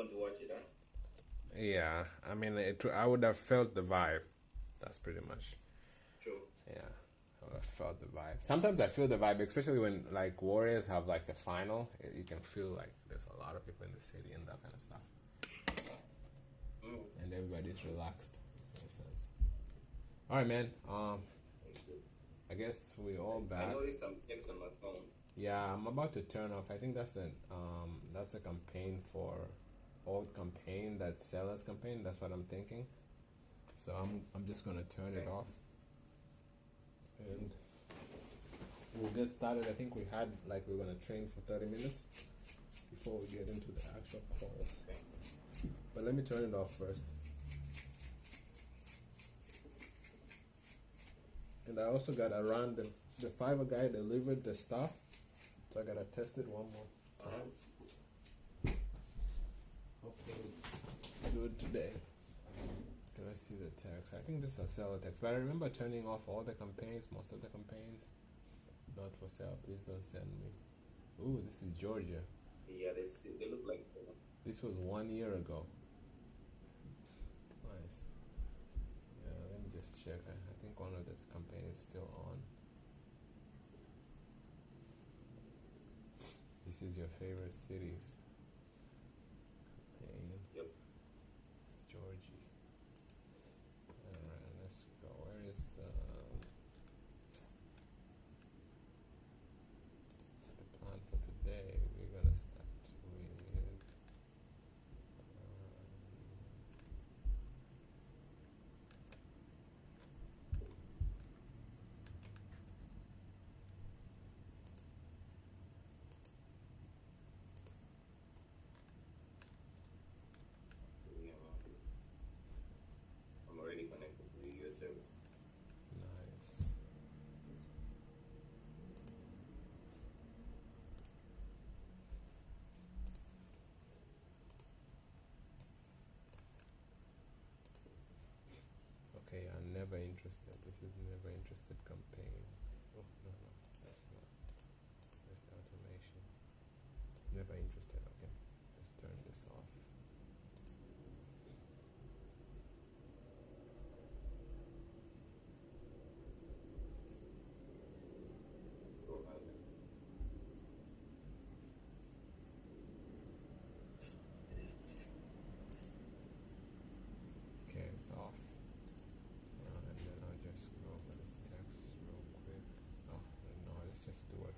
want to watch it, huh? Yeah, I mean, I would have felt the vibe. That's pretty much. True. Yeah, I would have felt the vibe. Sometimes I feel the vibe, especially when like Warriors have like a final. You can feel like there's a lot of people in the city and that kind of stuff, Mm. and everybody's relaxed. In a sense. All right, man. Thank you. I guess we all I back. noticed some text on my phone. Yeah, I'm about to turn off. I think that's a campaign for old campaign, that sellers campaign. That's what I'm thinking. So I'm just gonna turn it Okay. off and we'll get started. I think we had like we're gonna train for 30 minutes before we get into the actual calls. Okay. But let me turn it off first. And I also got around the Fiverr guy delivered the stuff, so I gotta test it one more time. Hopefully do it today. Can I see the text? I think this is a seller text, but I remember turning off all the campaigns, most of the campaigns. Not for sale. Please don't send me. Ooh, this is Georgia. Yeah, they look like so. This was 1 year ago. Nice. Yeah, let me just check. I think one of the campaigns is still on. This is your favorite cities. Campaign. Yep. Georgie. Alright, let's go. Where is the plan for today? We're gonna start with Yeah, I'm already connected to the US server. nice. Okay, I'm never interested. This is never interested campaign. Oh no, that's not. There's the automation. Never interested. Okay, let's turn this off. Go ahead. Okay, it's off. And then I'll just go over this text real quick. Oh no, let's just do it.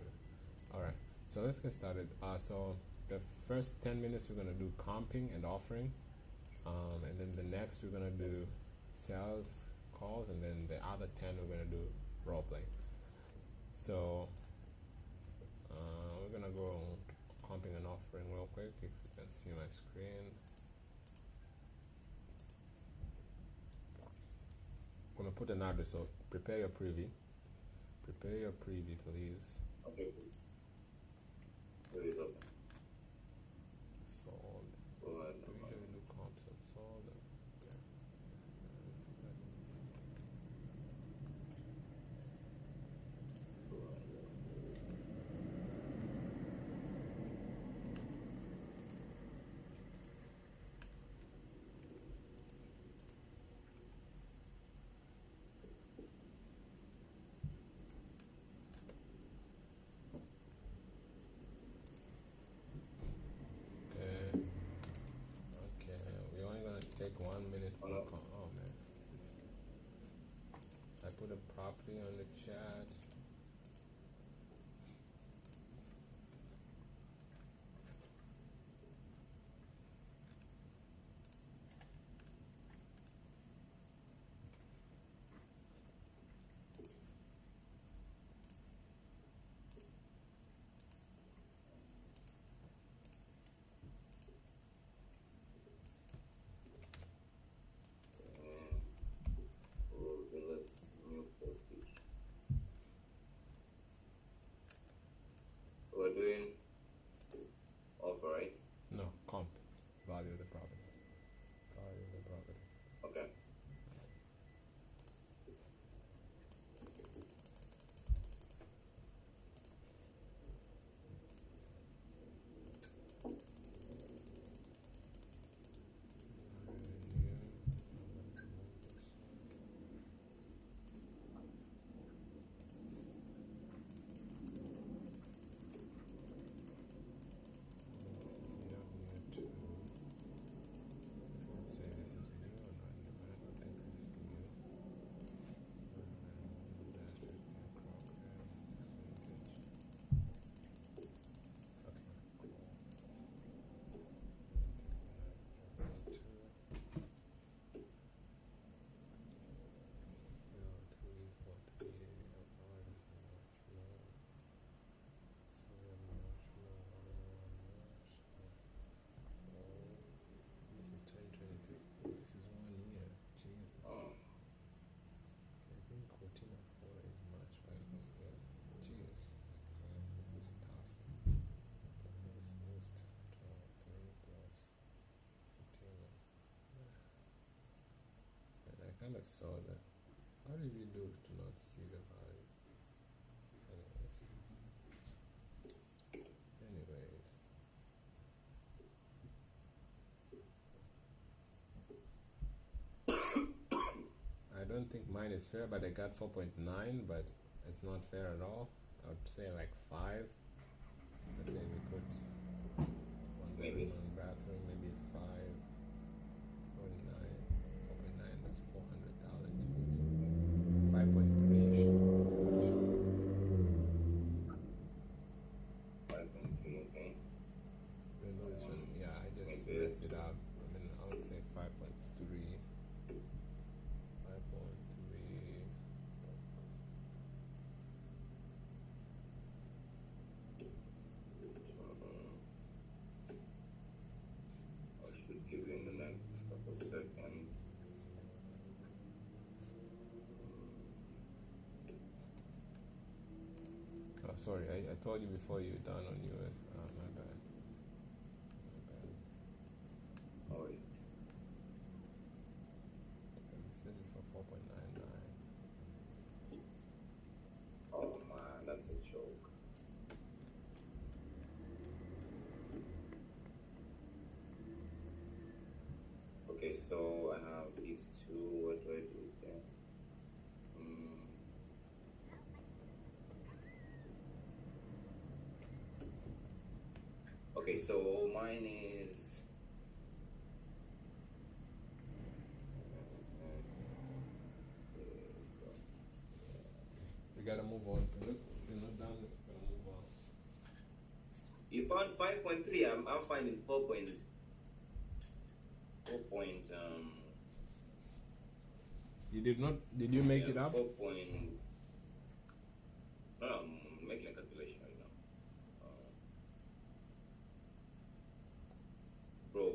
All right, so let's get started. So the first 10 minutes we're gonna do comping and offering, and then the next we're gonna do sales calls, and then the other 10 we're gonna do role play. So we're gonna go comping and offering real quick. If you can see my screen, I'm gonna put an address. So prepare your preview. Prepare your preview, please. Okay. Here it is open. Sold. Go ahead. We usually do comps and sold. Yeah. Go ahead. Okay. Okay. We're only gonna take 1 minute Oh for no. oh man. I put a property on the chat. Or Village Newport Beach. kind of saw that. How did you do to not see the value? Anyways. I don't think mine is fair, but I got 4.9, but it's not fair at all. I would say like 5. Let's say we put one Maybe. bedroom, one bathroom, maybe 5. 4.9, 4.9, that's 400,000. 5.3-ish. 5.3, okay. This one, yeah, I just Maybe. messed it up. I mean, I would say 5.3. 5.3. I should give you in the next couple of seconds. Oh, sorry, I told you before you're done on US. My bad. My bad. Oh, wait. Okay, we set it for 4.99. Oh man, that's a joke. Okay, so I have these two. What do I do with them? Okay, so mine is. We gotta move on. Look, you're not done. We gotta move on. You found 5.3. I'm finding 4. 4. You did not? Did you make it up? 4. No, I'm making a calculation right now. Bro,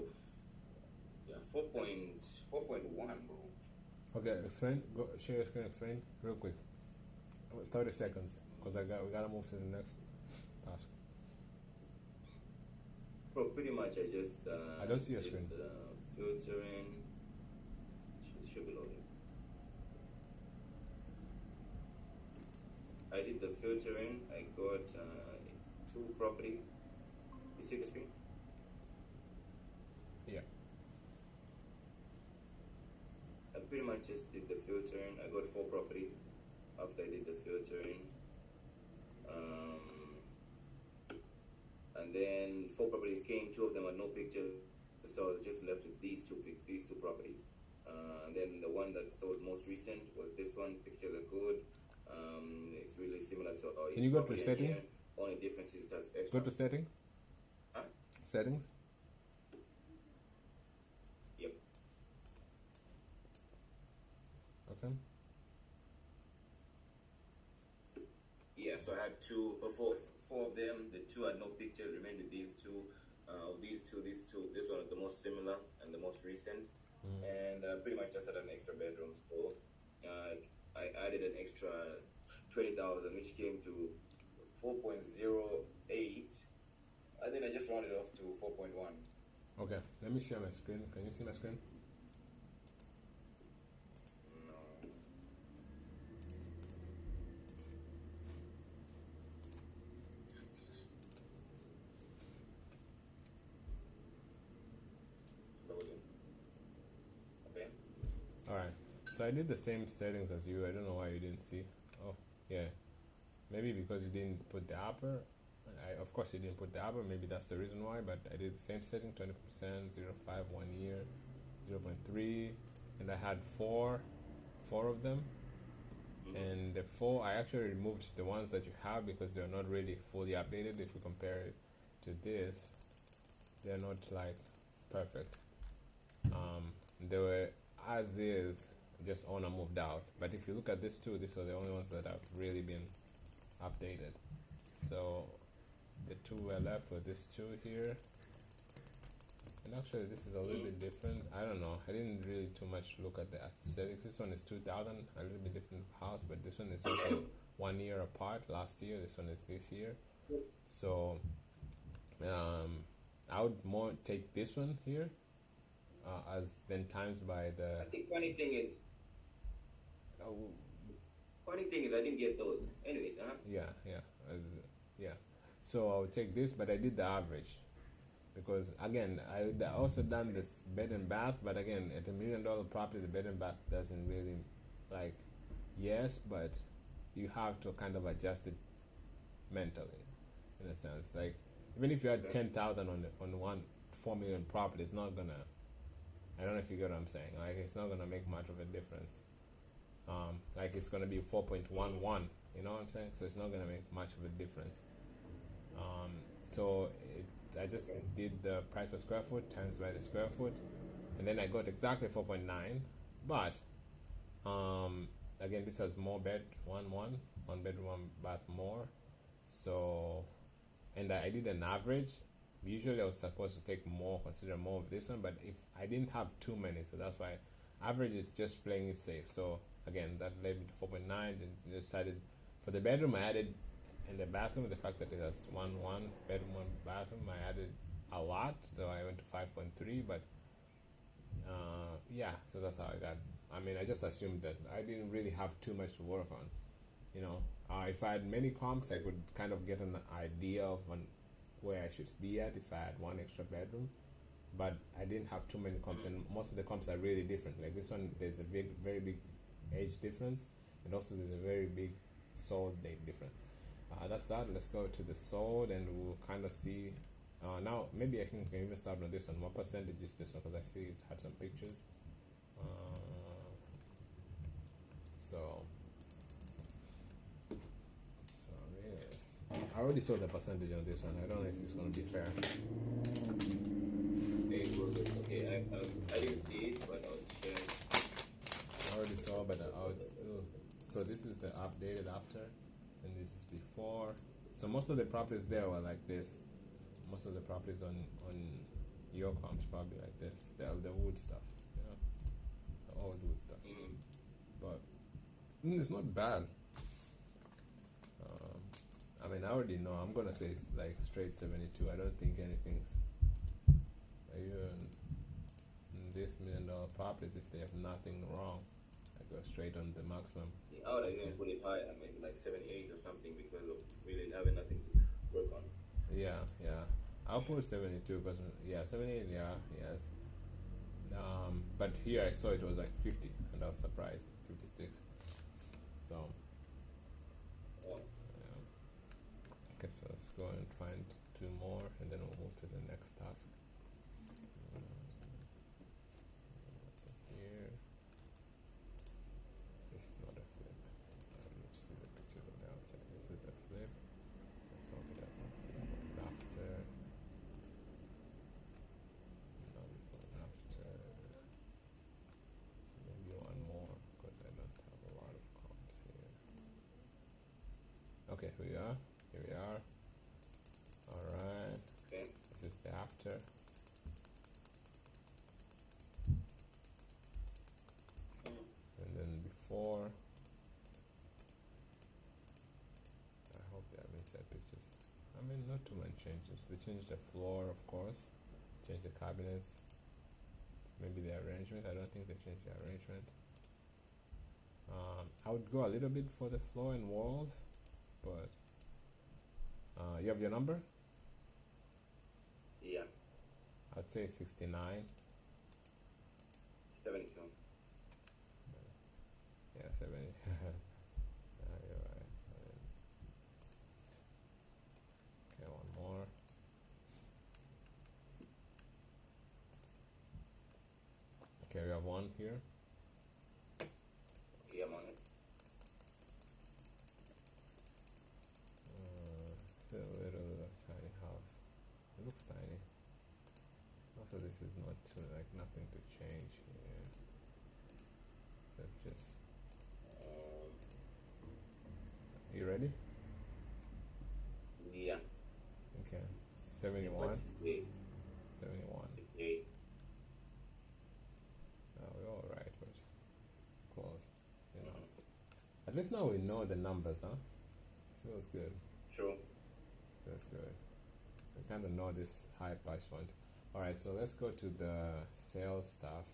yeah, 4.1, bro. Okay, explain. Go share your screen. Explain real quick. 30 seconds, because we gotta move to the next task. Bro, pretty much I just. I don't see your did screen. the filtering. Should be loading. I did the filtering. I got 2 properties. You see the screen? Yeah. I pretty much just did the filtering. I got 4 properties after I did the filtering. And then 4 properties came. 2 of them had no pictures, so I was just left with these two properties. And then the one that sold most recent was this one. Pictures are good. It's really similar to our. Can you go to property in setting? here. Only difference is it has extra. Go to setting. Huh? Settings. Yep. Okay. Yeah, so I had 2 or 4 of them. The 2 had no pictures. Remained with these 2. These two. This one is the most similar and the most recent. And pretty much just had an extra bedroom. So I added an extra 20,000, which came to 4.08. And then I just rounded off to 4.1. Okay. Let me share my screen. Can you see my screen? No. Loading. Okay. All right. So I did the same settings as you. I don't know why you didn't see. Oh, yeah. Maybe because you didn't put the upper. Of course, you didn't put the upper. Maybe that's the reason why. But I did the same setting: 20%, 0.5, 1 year, 0.3, and I had four of them. And the 4, I actually removed the ones that you have because they're not really fully updated. If you compare it to this, they're not like perfect. They were as is, just owner moved out. But if you look at this 2, these are the only ones that have really been updated. So the 2 were left with this 2 here. And actually this is a little bit different. I don't know. I didn't really too much look at the aesthetics. This one is 2000, a little bit different house, but this one is also 1 year apart. Last year, this one is this year. So I would more take this one here as then times by the. I think funny thing is, Funny thing is, I didn't get those. Anyways, yeah, yeah. So I'll take this, but I did the average because again, I also done this bed and bath, but again, at $1 million property, the bed and bath doesn't really like. Yes, but you have to kind of adjust it mentally, in a sense. Like even if you had 10,000 on one 4 million property, it's not gonna. I don't know if you get what I'm saying. Like it's not gonna make much of a difference. Like it's gonna be 4.11. You know what I'm saying? So it's not gonna make much of a difference. So I just did the price per square foot times by the square foot, and then I got exactly 4.9. But again, this has more bed, one bedroom, one bath more. So, and I did an average. Usually I was supposed to take more, consider more of this one, but if I didn't have too many, so that's why average is just playing it safe. So again, that led me to 4.9. And just started for the bedroom. I added in the bathroom, the fact that it has one bedroom, one bathroom, I added a lot, so I went to 5.3. But yeah, so that's how I got. I mean, I just assumed that I didn't really have too much to work on. You know, if I had many comps, I could kind of get an idea of where I should be at if I had one extra bedroom. But I didn't have too many comps, and most of the comps are really different. Like this one, there's a very big age difference, and also there's a very big sold date difference. That's that. Let's go to the sold, and we'll kind of see. Now, maybe I can even start on this one. What percentage is this one? Because I see it had some pictures. So yes. I already saw the percentage on this one. I don't know if it's going to be fair. Okay, I didn't see it, but I'll check. I already saw, but I'll still. So this is the updated after, and this is before. So most of the properties there were like this. Most of the properties on your comps probably like this. The wood stuff, you know, the old wood stuff. But it's not bad. I mean, I already know. I'm gonna say it's like straight 72. I don't think anything's even this $1 million properties. If they have nothing wrong, I go straight on the maximum. Yeah, I would even put it high. I mean, like 78 or something, because of really having nothing to work on. Yeah. I'll put 72 because 78. Yeah, yes. But here I saw it was like 50, and I was surprised. 56. So. Okay, so let's go and find 2 more, and then we'll move to the next task. Here, this is not a flip. Let's see the pictures on the outside. This is a flip. Let's hope it doesn't. After, maybe one more because I don't have a lot of comps here. Okay, here we are. Alright. Okay. This is the after. And then before. I hope they haven't set pictures. I mean, not too many changes. They changed the floor, of course. Changed the cabinets. Maybe the arrangement. I don't think they changed the arrangement. I would go a little bit for the floor and walls, but you have your number? Yeah. I'd say 69. 72. Yeah, 70. You're right. Okay, one more. Okay, we have one here. Yeah, I'm on it. A little tiny house. It looks tiny. Also, this is not too, like nothing to change here. Except just. You ready? Yeah. Okay. 71. 68. 71. 68. We're all right, but close. You know. At least now we know the numbers, huh? Feels good. True. That's good. We kind of know this high price point. Alright, so let's go to the sales stuff.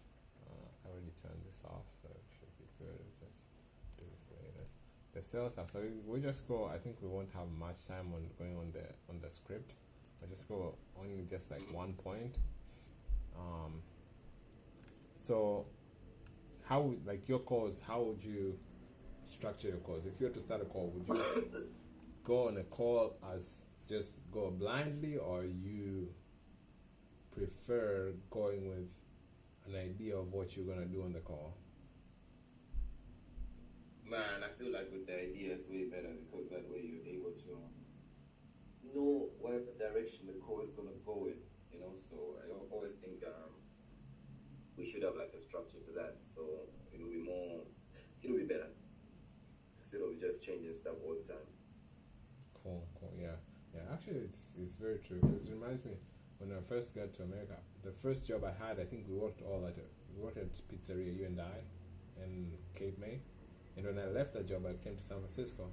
I already turned this off, so it should be good. Just the sales stuff. So we just go. I think we won't have much time on going on the script. I just go only just like one point. So how like your calls? How would you structure your calls? If you were to start a call, would you go on a call as just go blindly, or you prefer going with an idea of what you're gonna do on the call? Man, I feel like with the idea it's way better because that way you're able to know what direction the call is gonna go in. So I always think we should have like a structure to that. So it'll be better instead of just changing stuff all the time. Cool. Yeah. Actually, it's very true. Because it reminds me when I first got to America, the first job I had, I think we worked at pizzeria, you and I, in Cape May. And when I left that job, I came to San Francisco.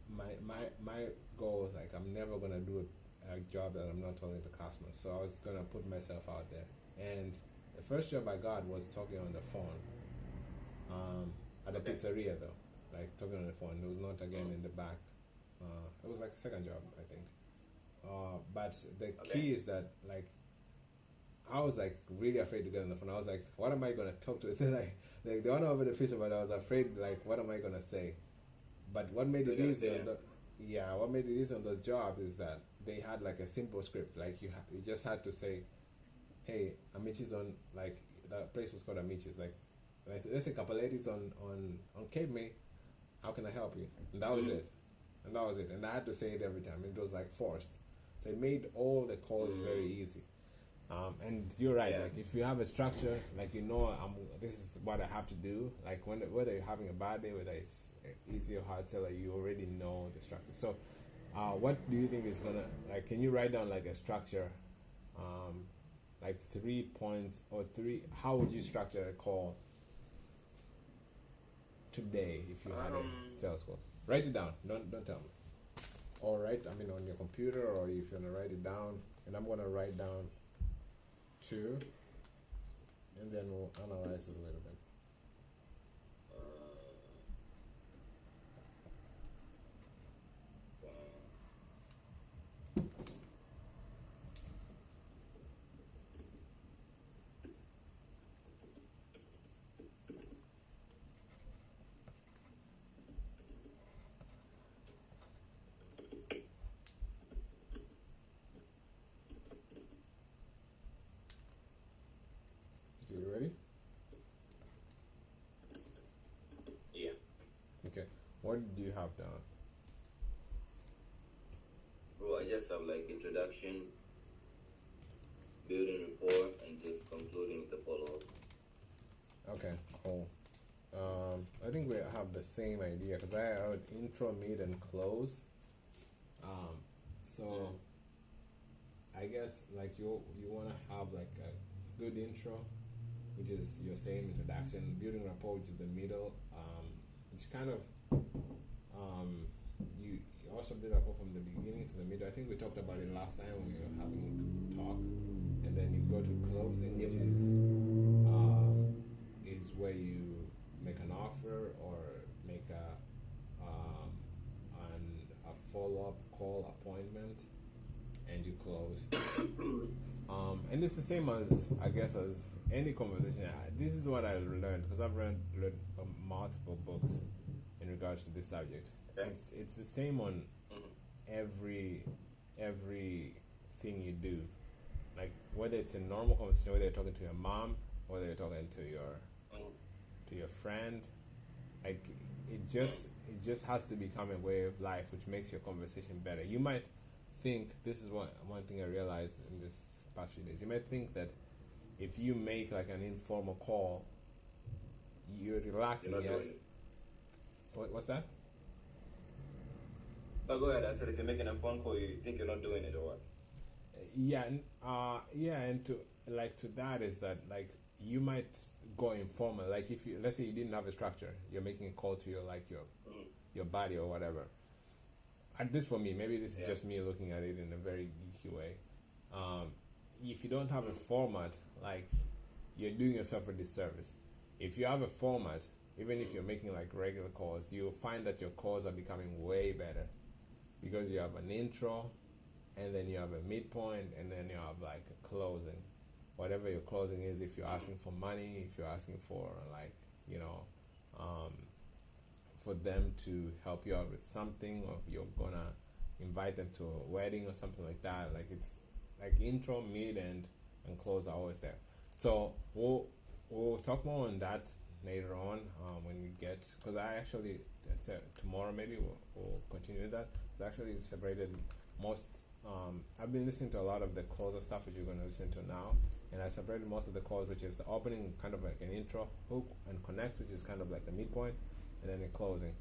My goal was like, I'm never gonna do a job that I'm not talking to customers. So I was gonna put myself out there. And the first job I got was talking on the phone. At a pizzeria though, like talking on the phone. It was not again in the back. It was like a second job, I think. But the key is that like I was like really afraid to get on the phone. I was like, what am I gonna talk to? like the one over the pizza, but I was afraid like what am I gonna say? But what made it easy what made it easy on those jobs is that they had like a simple script. Like you just had to say, hey, Amichi's on, like that place was called Amichi's, like let's say Capelletti's on Cape May, how can I help you? And that was it. And I had to say it every time. It was like forced. So it made all the calls very easy. And you're right, like if you have a structure, like this is what I have to do, like whether you're having a bad day, whether it's easy or hard seller, you already know the structure. So what do you think is gonna, like, can you write down like a structure, like 3 points or how would you structure a call today if you had a sales call? Write it down, don't tell me. Or on your computer, or if you're gonna write it down, and I'm gonna write down 2, and then we'll analyze it a little bit. Okay, you ready? Yeah. Okay. What do you have down? Bro, I just have like introduction, building rapport, and just concluding the follow-up. Okay, cool. I think we have the same idea because I heard intro, mid, and close. So I guess like you want to have like a good intro, which is your same introduction, building rapport, which is the middle, which kind of you also build rapport from the beginning to the middle. I think we talked about it last time when we were having talk, and then you go to closing, which is where you make an offer or make a follow-up call appointment, and you close. And it's the same as, I guess, as any conversation. This is what I learned because I've read multiple books in regards to this subject. Okay. It's the same on every thing you do. Like whether it's a normal conversation, whether you're talking to your mom, whether you're talking to your friend, like it just has to become a way of life, which makes your conversation better. You might think, this is one thing I realized in this past few days, you might think that if you make like an informal call, you're relaxing. You're not doing it. What's that? But go ahead. I said if you're making a phone call, you think you're not doing it or what? And to that is that like you might go informal. Like if you, let's say you didn't have a structure, you're making a call to your body or whatever. And this for me, maybe this is just me looking at it in a very geeky way. If you don't have a format, like you're doing yourself a disservice. If you have a format, even if you're making like regular calls, you'll find that your calls are becoming way better because you have an intro, and then you have a midpoint, and then you have like a closing. Whatever your closing is, if you're asking for money, if you're asking for like, you know, um, for them to help you out with something, or if you're gonna invite them to a wedding or something like that, like it's like intro, mid, and close are always there. So we'll talk more on that later on when we get, because I actually said tomorrow maybe we'll continue that. It's actually separated most. I've been listening to a lot of the closer stuff which you're going to listen to now, and I separated most of the calls, which is the opening, kind of like an intro, hook, and connect, which is kind of like the midpoint, and then the closing.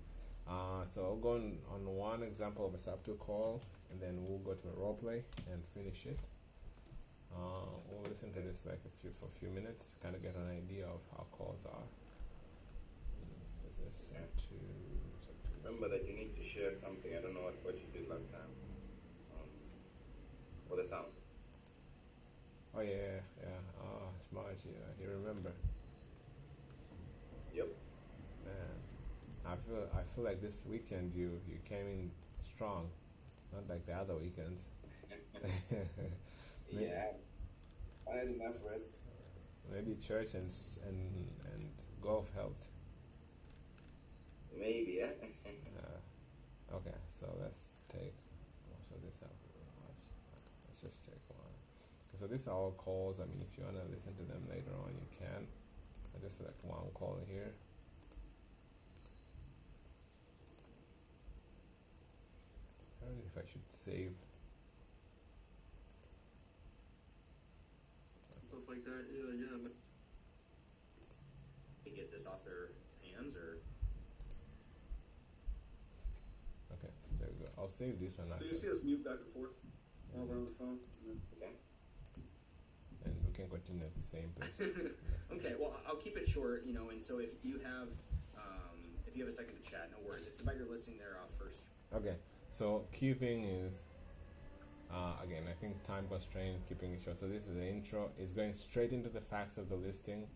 So I'll go on one example of a sub-2 call, and then we'll go to a role play and finish it. We'll listen to this like for a few minutes, kind of get an idea of how calls are. Is this sub-2? Remember that you need to share something. I don't know what you did last time. For the sound. Oh yeah. Smart. You remember? Yep. Man, I feel like this weekend you came in strong, not like the other weekends. Yeah, I had enough rest. Maybe church and golf helped. Maybe, yeah. Okay, so let's take most of this out. Let's just take one. So these are all calls. I mean, if you wanna listen to them later on, you can. I just select one call here. I don't know if I should save. Stuff like that, yeah. But they get this off their hands, or Okay, there we go. I'll save this one so you actually, see us mute back and forth while we're on the phone. Okay. and we can continue at the same place. Okay, well, I'll keep it short, and so if you have a second to chat, no worries. It's about your listing there first. Okay, so keeping is again, I think time constraint, keeping it short. So this is the intro. It's going straight into the facts of the listing,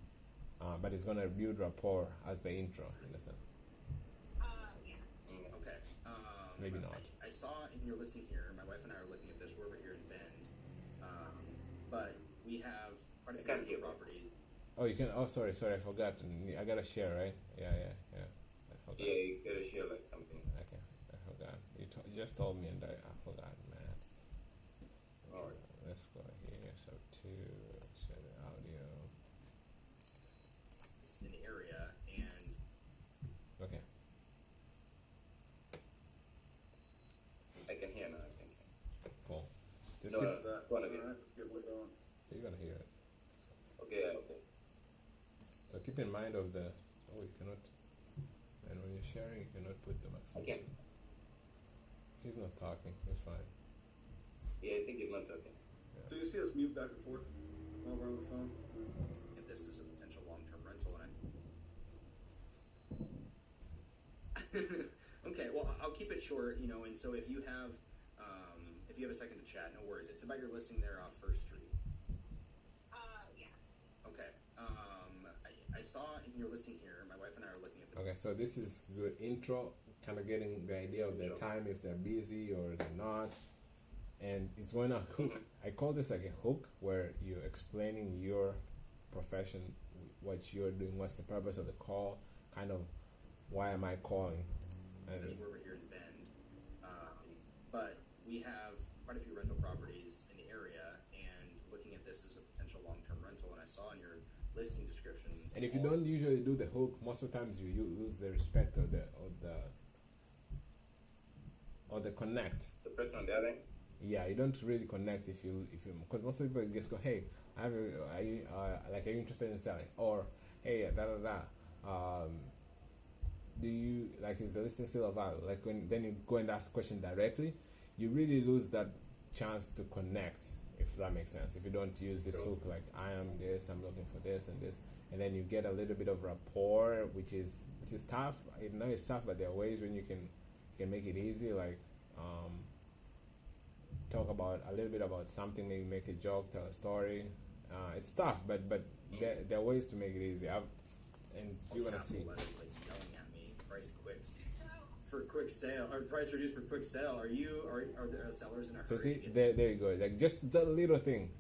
but it's going to build rapport as the intro. Understand? Okay. Maybe not. I saw in your listing here, my wife and I are looking at this. We're over here in Bend, but we have quite a few other properties. Oh, you can. Oh, sorry, I forgot. I gotta share, right? Yeah. I forgot. Yeah, you gotta share like something. Okay, I forgot. You just told me, and I forgot, man. Alright. Let's go here. So share the audio. In the area, and Okay. I can hear now, I think. Cool. Just No, keep. go on again. Alright, let's get one going. You're gonna hear it. Okay, okay. So keep in mind of the. Oh, you cannot. And when you're sharing, you cannot put the maximum. Okay. He's not talking. It's fine. Yeah, I think he's not talking. So you see us mute back and forth while we're on the phone. if this is a potential long-term rental, and okay, well, I'll keep it short, and so if you have a second to chat, no worries. It's about your listing there off First Street. Okay. I saw in your listing here, my wife and I are looking at the Okay, so this is good intro, kind of getting the idea of their time, if they're busy or they're not. And it's going to hook. I call this like a hook, where you're explaining your profession, what you're doing, what's the purpose of the call, kind of why am I calling. And because we're over here in Bend, but we have quite a few rental properties in the area, and looking at this as a potential long-term rental, and I saw in your listing description. and if you don't usually do the hook, most of the times you lose the respect or the connect. The person on the other end? Yeah, you don't really connect if you because most people just go, hey, are you interested in selling, or hey, do you like, is the listing still of value? Like when then you go and ask a question directly, you really lose that chance to connect, if that makes sense. If you don't use this hook, like I am this, I'm looking for this and this, and then you get a little bit of rapport, which is tough. I know it's tough, but there are ways when you can make it easy, like talk about a little bit about something, maybe make a joke, tell a story. It's tough, but there are ways to make it easy. and all you're gonna capital see. letters like yelling at me. Price quick for quick sale, or price reduced for quick sale. Are there sellers in a hurry? So see, to get- there you go. Like just the little thing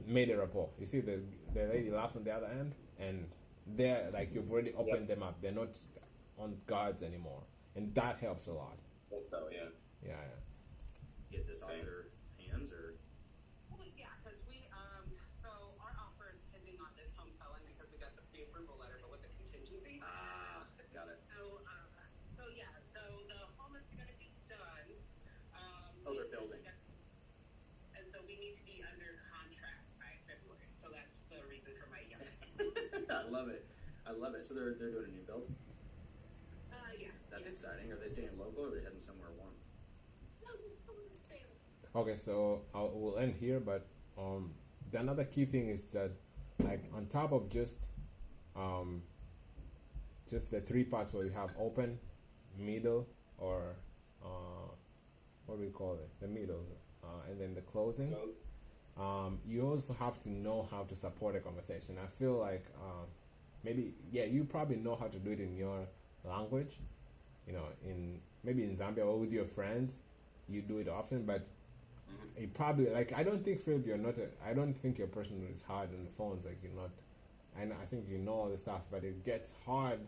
made a rapport. You see the lady laughed on the other end, and they're like you've already opened them up. They're not on guards anymore, and that helps a lot. That's how, yeah. Yeah. get this off their hands, or Well, yeah, because so our offer is pending on this home selling because we got the pre-approval letter, but with the contingency. got it. So yeah, so the home is going to be done. Oh, they're building. And so we need to be under contract by February. So that's the reason for my yes. I love it. So they're doing a new build. Yeah. That's exciting. Are they staying local, or are they heading somewhere warm? No, just go with the sale. Okay, so we'll end here, but the another key thing is that, like, on top of just the three parts where you have open, middle, or what do we call it? The middle, and then the closing. You also have to know how to support a conversation. I feel like you probably know how to do it in your language, maybe in Zambia or with your friends, you do it often, but you probably, like, I don't think, Philip, I don't think your person is hard on the phones, like, you're not, and I think you know all the stuff, but it gets hard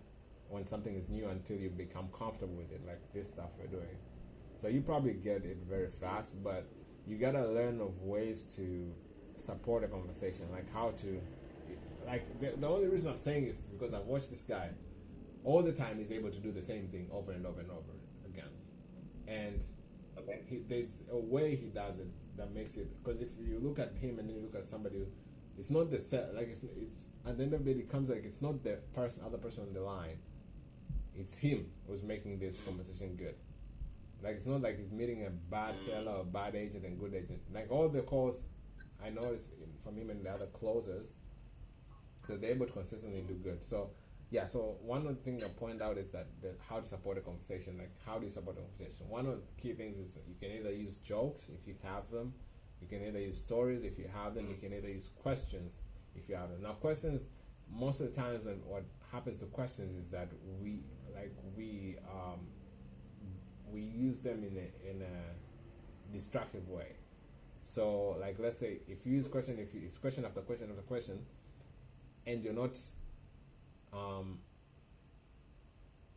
when something is new until you become comfortable with it, like this stuff we're doing. So you probably get it very fast, but you gotta learn of ways to support a conversation, like how to, like, the only reason I'm saying is because I've watched this guy all the time. He's able to do the same thing over and over and over again, and there's a way he does it that makes it, because if you look at him and then you look at somebody, it's not the set, like it's at the end of the day it comes like it's not the other person on the line, it's him who's making this conversation good. Like, it's not like he's meeting a bad seller or bad agent and good agent. Like, all the calls I know is from him and the other closers, so they're able to consistently do good. So yeah, so one of the things I point out is that how to support a conversation. Like, how do you support a conversation? One of the key things is you can either use jokes if you have them, you can either use stories if you have them, you can either use questions if you have them. Now, questions, most of the times, when what happens to questions is that we use them in a destructive way. So, like, let's say if you use question, if it's question after question after question, and you're not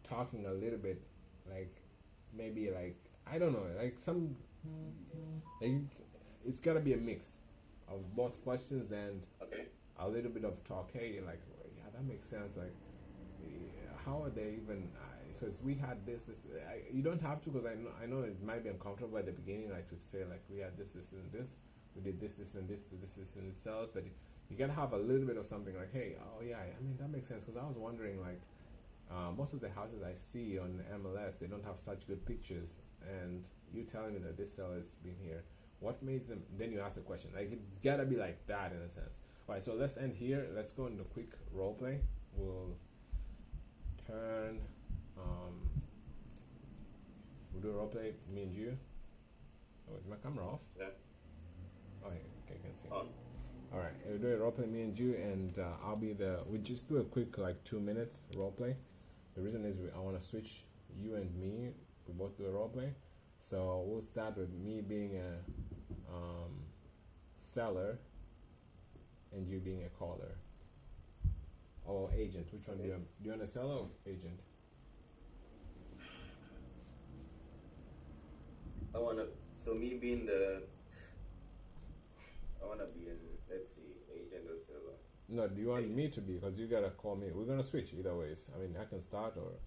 talking a little bit, like, maybe, like, I don't know, like some, like, it's gotta be a mix of both questions and a little bit of talk. Hey, like, yeah, that makes sense. Like, how are they even? Because we had this. You don't have to, because I know it might be uncomfortable at the beginning, like, to say, like, we had this, and this. We did this, and this, and it sells. But you gotta have a little bit of something, like, hey, oh yeah, I mean, that makes sense. Because I was wondering, like, most of the houses I see on MLS, they don't have such good pictures. And you telling me that this seller's been here, what makes them? Then you ask the question. Like, it gotta be like that in a sense. All right, so let's end here. Let's go into quick role play. We'll turn. We'll do a role play. Me and you. Oh, is my camera off? Yeah. Oh, yeah, okay, I can see. On. All right, we'll do a role play. Me and you, and I'll be the. We just do a quick, like, 2 minutes role play. The reason is I want to switch you and me. We both do a role play. So we'll start with me being a seller and you being a caller or agent. Which one do you want? Do you want a seller or agent? So me being I wanna be an, let's see, agent or seller. No, do you want me to be? Because you gotta call me. We're gonna switch either ways. I mean, I can start or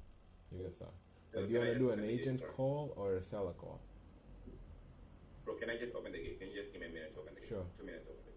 you can start. But do you want to do an agent call or a seller call? Bro, can I just open the gate? Can you just give me a minute to open the gate? Sure. 2 minutes to open the gate.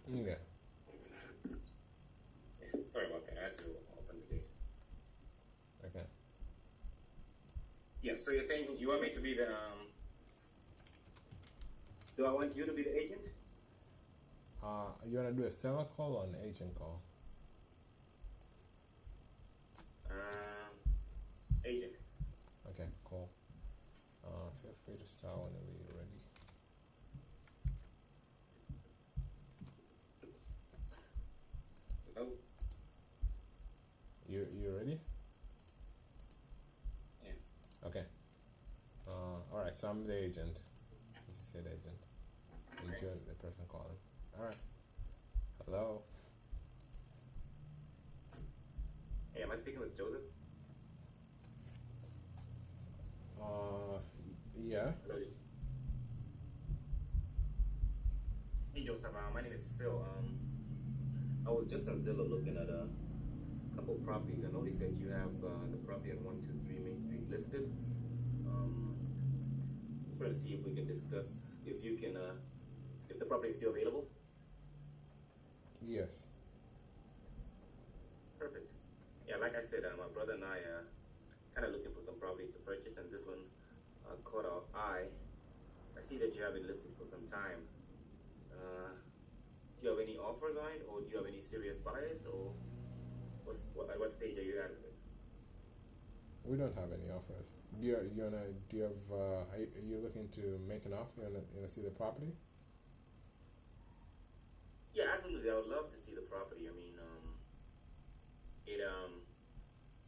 Yeah. Sorry about that. I had to open the gate. Okay. Yeah. So you're saying you want me to be the Do I want you to be the agent? You wanna do a seller call or an agent call? Agent. Okay, cool. Feel free to start whenever you're ready. Hello. You ready? Yeah. Okay. All right. So I'm the agent. This is the agent. And you're the person calling. All right. Hello. Hey, am I speaking with Joseph? Yeah. Hello. Hey Joseph, my name is Phil. I was just on Zillow looking at a couple properties. I noticed that you have the property at 123 Main Street listed. Just wanted to see if we can discuss if you can if the property is still available. Yes. Perfect. Yeah, like I said, my brother and I kind of looking for some properties to purchase, and this one caught our eye. I see that you have it listed for some time. Do you have any offers on it, or do you have any serious buyers, or at what stage are you at? We don't have any offers. Do you have? Are you looking to make an offer? You wanna see the property? Yeah, absolutely. I would love to see the property. I mean, it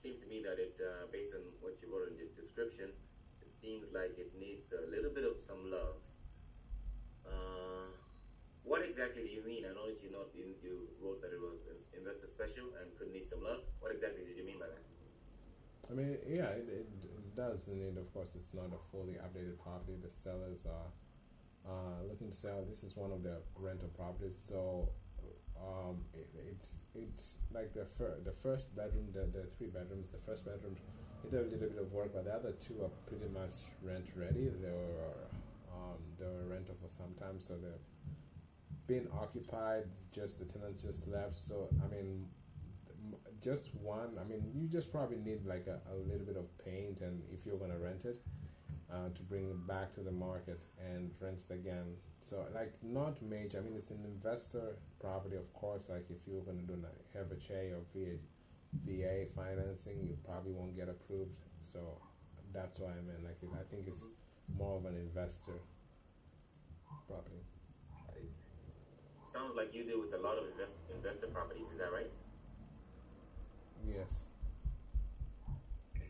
seems to me that it, based on what you wrote in the description, it seems like it needs a little bit of some love. What exactly do you mean? I noticed you wrote that it was investor special and could need some love. What exactly did you mean by that? I mean, yeah, it does need. Of course, it's not a fully updated property. The sellers are looking to sell. This is one of their rental properties, so it's like the first bedroom, the 3 bedrooms. The first bedroom, it did a little bit of work, but the other 2 are pretty much rent ready. They were rental for some time, so they're being occupied. Just the tenants just left. So I mean, just one. I mean, you just probably need like a little bit of paint, and if you're gonna rent it, to bring it back to the market and rent it again. So like not major. I mean, it's an investor property, of course. Like if you're gonna do an FHA or VA financing, you probably won't get approved. So that's why I mean, like I think it's more of an investor property. Sounds like you deal with a lot of investor properties. Is that right? Yes.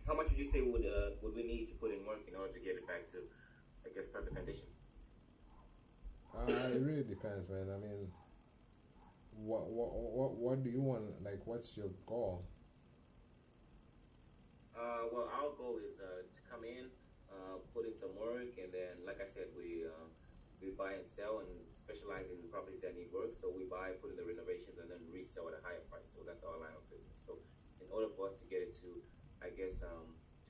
How much would you say would we need to put in work in order to get it back to, I guess, perfect condition? It really depends, man. I mean, what do you want? Like, what's your goal? Well, our goal is to come in, put in some work, and then, like I said, we buy and sell and specialize in properties that need work. So we buy, put in the renovations, and then resell at a higher price. So that's our line of business. So in order for us to get it to, I guess,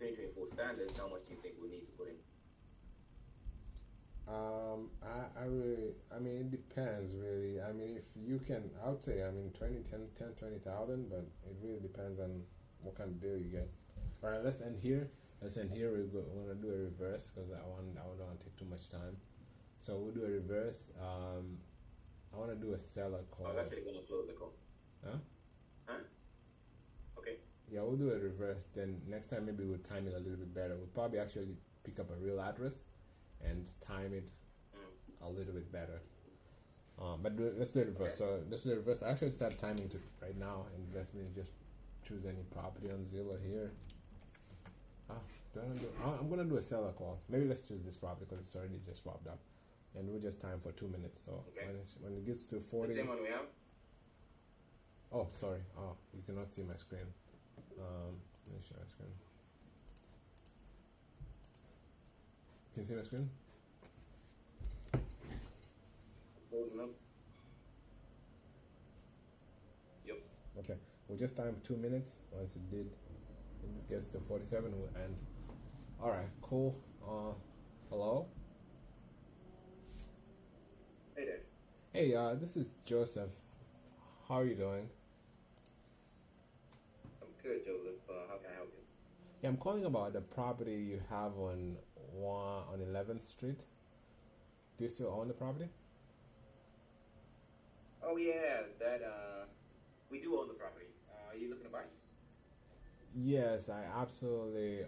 2024 standards, how much do you think we need to put in? I mean, it depends really. I mean, if you can, I would say, I mean, 20,000, but it really depends on what kind of deal you get. All right, let's end here. We're gonna do a reverse because I don't want to take too much time. So we'll do a reverse. I want to do a seller call. I was actually gonna close the call. Huh? Okay. Yeah, we'll do a reverse. Then next time maybe we'll time it a little bit better. We'll probably actually pick up a real address and time it a little bit better. But let's do it reverse. So let's do it reverse. I actually start timing to right now, and let's just choose any property on Zillow here. I'm gonna do a seller call. Maybe let's choose this property because it's already just popped up, and we'll just time for 2 minutes. So when it gets to 40. The same one we have. Oh, sorry. Oh, you cannot see my screen. Let me share my screen. Can you see my screen? Holding up. Yep. Okay. We'll just time 2 minutes. Once it gets to 47, we'll end. All right. Cool. Hello. Hey there. Hey, this is Joseph. How are you doing? I'm good, Joseph. How can I help you? Yeah, I'm calling about the property you have on 11th Street. Do you still own the property? Oh yeah, that we do own the property. Are you looking to buy? Yes, I absolutely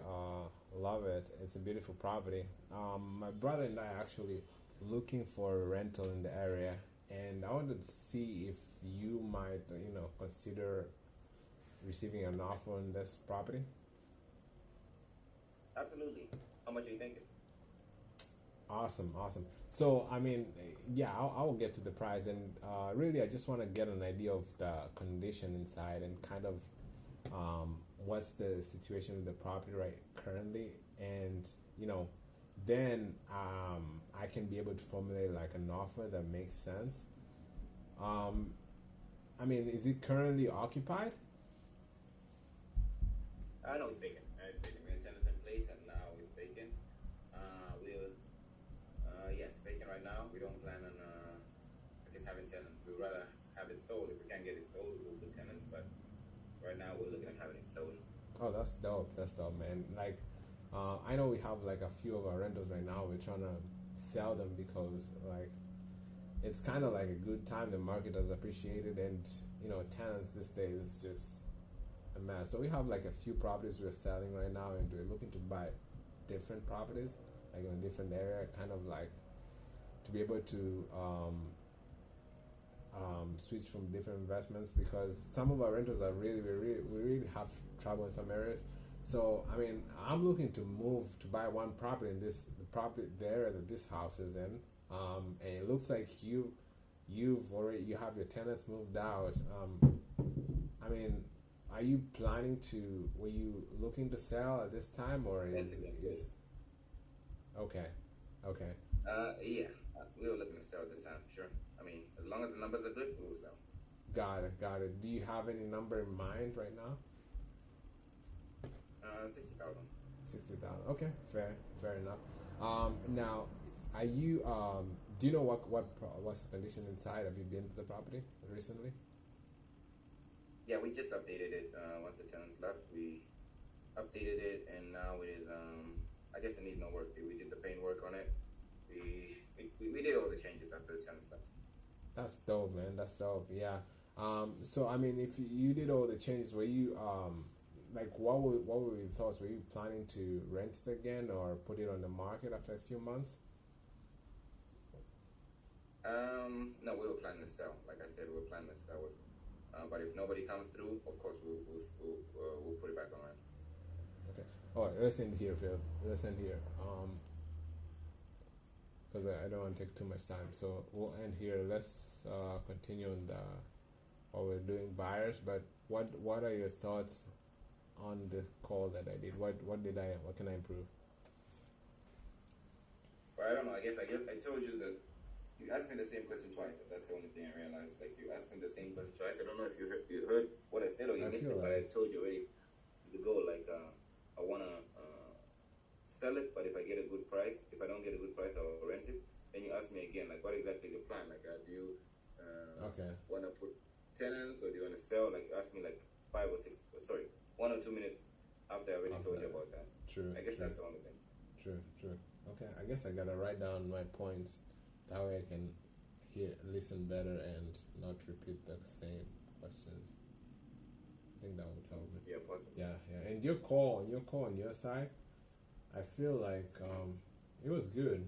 love it. It's a beautiful property. My brother and I are actually looking for a rental in the area, and I wanted to see if you might, consider receiving an offer on this property. Absolutely. How much are you thinking? Awesome, awesome. So, I mean, yeah, I'll get to the price, and really, I just want to get an idea of the condition inside and kind of what's the situation with the property right currently, and then I can be able to formulate like an offer that makes sense. I mean, is it currently occupied? No, it's vacant. It's vacant. We have tenants in place, and now it's vacant. Yes, vacant right now. We don't plan on, I guess, having tenants. We'd rather have it sold. If we can't get it sold, we'll put tenants. But right now, we're looking at having it sold. Oh, that's dope. That's dope, man. Like, I know we have like a few of our rentals right now. We're trying to sell them because like it's kind of like a good time. The market has appreciated, and tenants these days is just a mess. So we have like a few properties we're selling right now, and we're looking to buy different properties, like in a different area, kind of like to be able to switch from different investments, because some of our rentals are we really have trouble in some areas. So I mean, I'm looking to move to buy one property in the property there that this house is in, and it looks like you have your tenants moved out. I mean, are you planning to? Were you looking to sell at this time, or is okay? Yeah, we were looking to sell this time, sure. I mean, as long as the numbers are good, we will sell. Got it. Do you have any number in mind right now? 60,000. 60,000. Okay, fair enough. Now, are you? Do you know what's the condition inside? Have you been to the property recently? Yeah, we just updated it. Once the tenants left, we updated it, and now it is. I guess it needs no work. We did the paint work on it. We did all the changes after the tenants left. That's dope, man. That's dope. Yeah. So I mean, if you did all the changes, were you like what were your thoughts? Were you planning to rent it again or put it on the market after a few months? No, we were planning to sell. Like I said, we were planning to sell it. But if nobody comes through, of course we'll put it back on rent. Okay. All right. Let's end here, Phil. Let's end here. Because I don't want to take too much time, so we'll end here. Let's continue on what we're doing buyers. But what are your thoughts on the call that I did? What can I improve? Well, I don't know. I guess I told you that you asked me the same question twice. That's the only thing I realized. Like you asked me the same question twice. I don't know if you heard what I said or you missed it, but I told you already. The goal, like I wanna sell it, but if I get a good price, if I don't get a good price, I'll rent it. Then you ask me again, like, what exactly is your plan? Like, do you want to put tenants or do you want to sell? Like, you ask me like 1 or 2 minutes after I already told you about that. True. I guess that's the only thing. True. Okay, I guess I gotta write down my points. That way I can listen better and not repeat the same questions. I think that would help me. Yeah, possibly. Yeah. And your call on your side, I feel like it was good.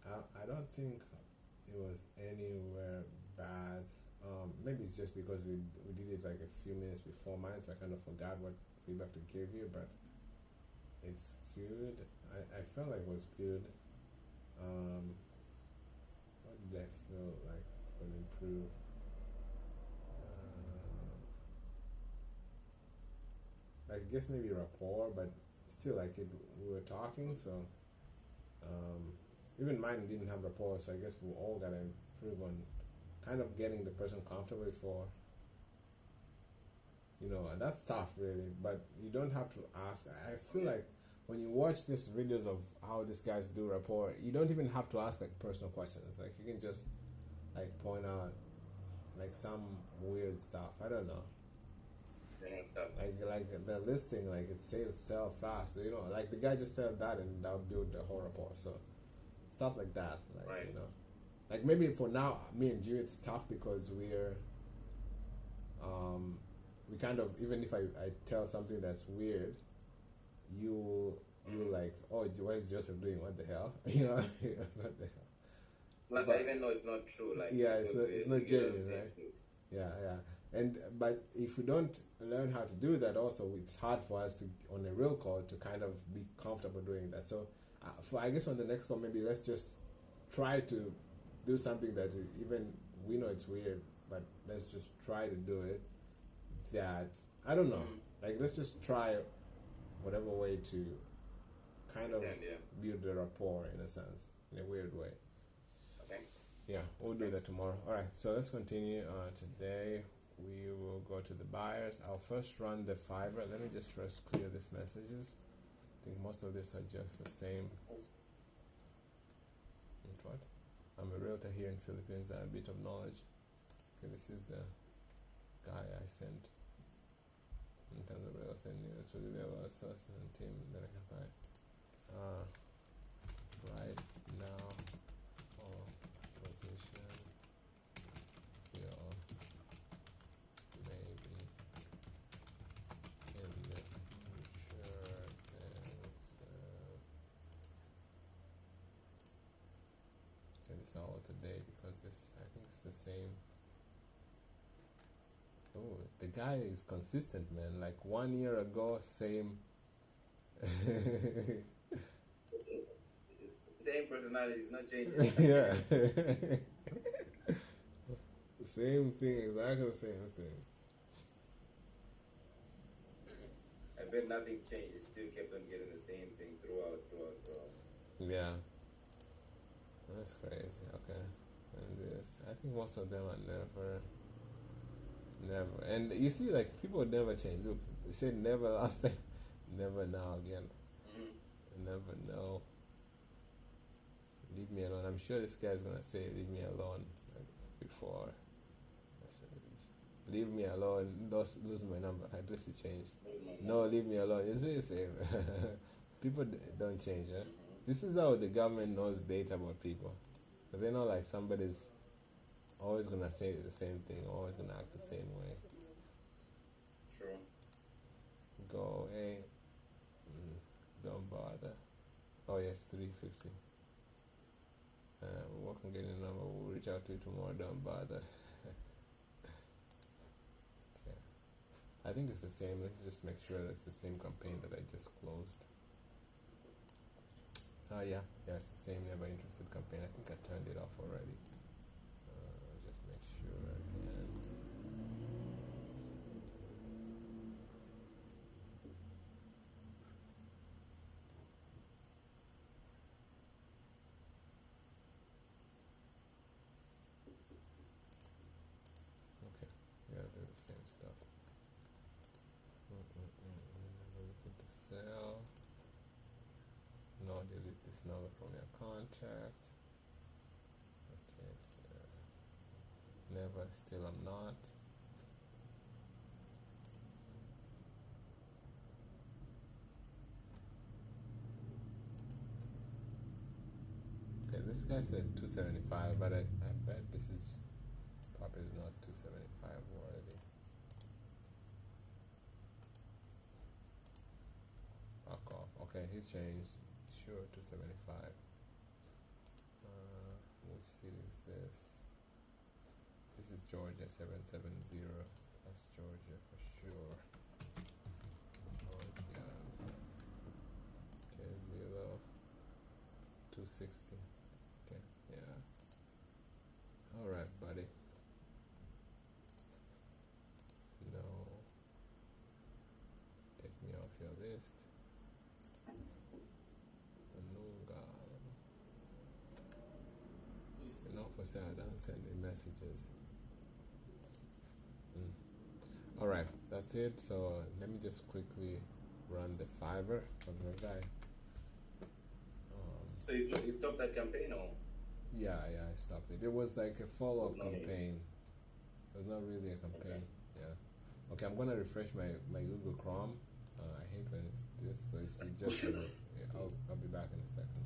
I don't think it was anywhere bad. Maybe it's just because we did it like a few minutes before mine, so I kind of forgot what feedback to give you, but it's good. I felt like it was good. What did I feel like could improve? I guess maybe rapport, but still, like we were talking, so even mine didn't have rapport, so I guess we all gotta improve on kind of getting the person comfortable before, and that's tough, really. But you don't have to ask. I feel like when you watch these videos of how these guys do rapport, you don't even have to ask like personal questions. Like you can just like point out like some weird stuff. I don't know. Stuff. Like the listing, like it says sell fast. You know, like the guy just said that and that'll build the whole report. So stuff like that, like Right. you know, like maybe for now, me and you, it's tough because we're we kind of, even if I tell something that's weird, you like, oh, what is Joseph doing? What the hell? You know, what the hell? Like, But- even though it's not true, like Yeah, because it's we not get genuine, on right? Facebook. Yeah. And but if we don't learn how to do that, also it's hard for us to on a real call to kind of be comfortable doing that. So, for I guess on the next call, maybe let's just try to do something that even we know it's weird, but let's just try to do it. That I don't know, like let's just try whatever way to kind of Yeah. build the rapport in a sense, in a weird way. Okay. Yeah, we'll do that tomorrow. All right, so let's continue. Today we will go to the buyers. I'll first run the Fiverr. Let me just first clear these messages. I think most of these are just the same. And what? I'm a realtor here in Philippines. I have a bit of knowledge. Okay, this is the guy I sent in terms of real estate news. Will you be able to source and team that I can find? Right now, or position feel maybe in the future okay, this is all today because this I think it's the same. Oh, the guy is consistent, man. Like 1 year ago, same. Same personality, it's not changing. Yeah. Same thing, exactly the same thing. I bet nothing changed. It still kept on getting the same thing throughout. Yeah. That's crazy. Okay. And this, I think most of them are never. And you see, like, people never change. Look, they said never last time, never now again. Never know. Leave me alone. I'm sure this guy's gonna say leave me alone like before. Leave me alone. Lose my number. Address it changed. No, leave me alone. You see the same. People don't change. Eh? This is how the government knows data about people, because they know like somebody's always gonna say the same thing, always gonna act the same way. True. Go away. Don't bother. Oh yes, 350. We're working on getting a number. We'll reach out to you tomorrow. Don't bother. Okay. I think it's the same. Let's just make sure that's the same campaign that I just closed. Oh yeah, it's the same never interested campaign. I think I turned it off already. Just make sure again. Okay, yeah, they're the same stuff. Looking to sell. No, delete this number from your contact. Okay, so never, still I'm not. Okay, this guy said 275, but I bet this is probably not 275 worthy. Fuck off. Okay, he changed. Sure, 275. Which city is this? This is Georgia 770. That's Georgia for sure. Georgia. Okay, 260. Okay, yeah. Alright, buddy. No. Take me off your list. I don't send me messages. Alright, that's it. So let me just quickly run the Fiverr of the guy. So you stopped that campaign, or? Yeah, yeah, I stopped it. It was like a follow-up No need. campaign. It was not really a campaign. Yeah. Okay, I'm gonna refresh my Google Chrome. I hate when it's this, so it's just. Yeah, I'll be back in a second.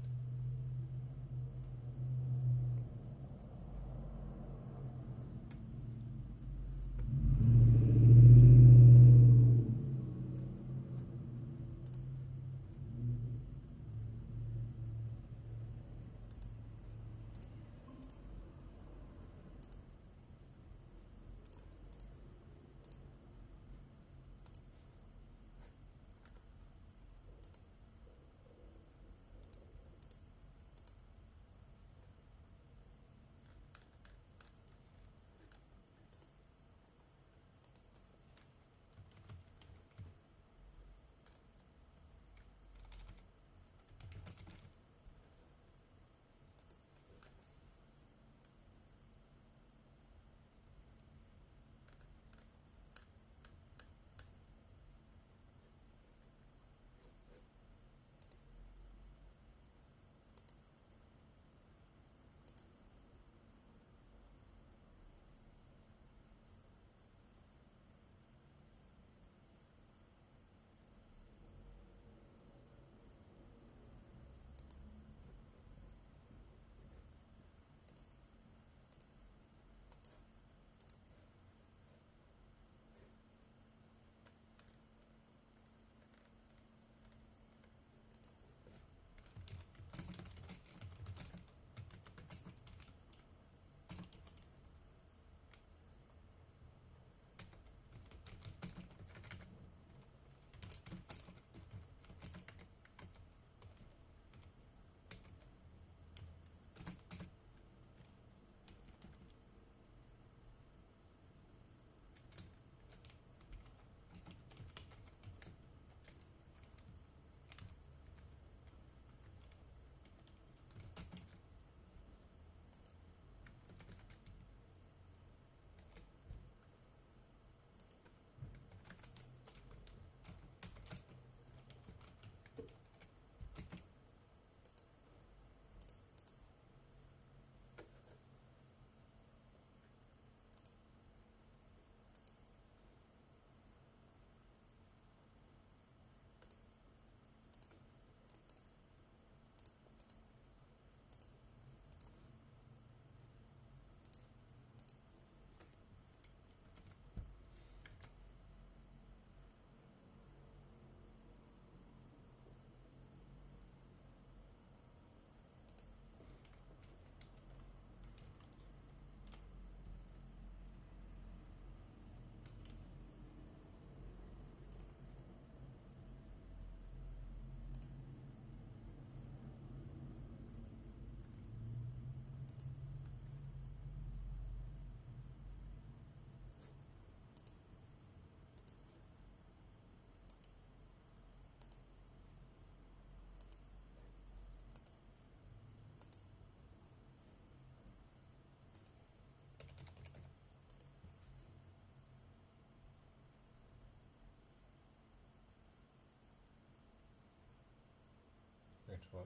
Next what?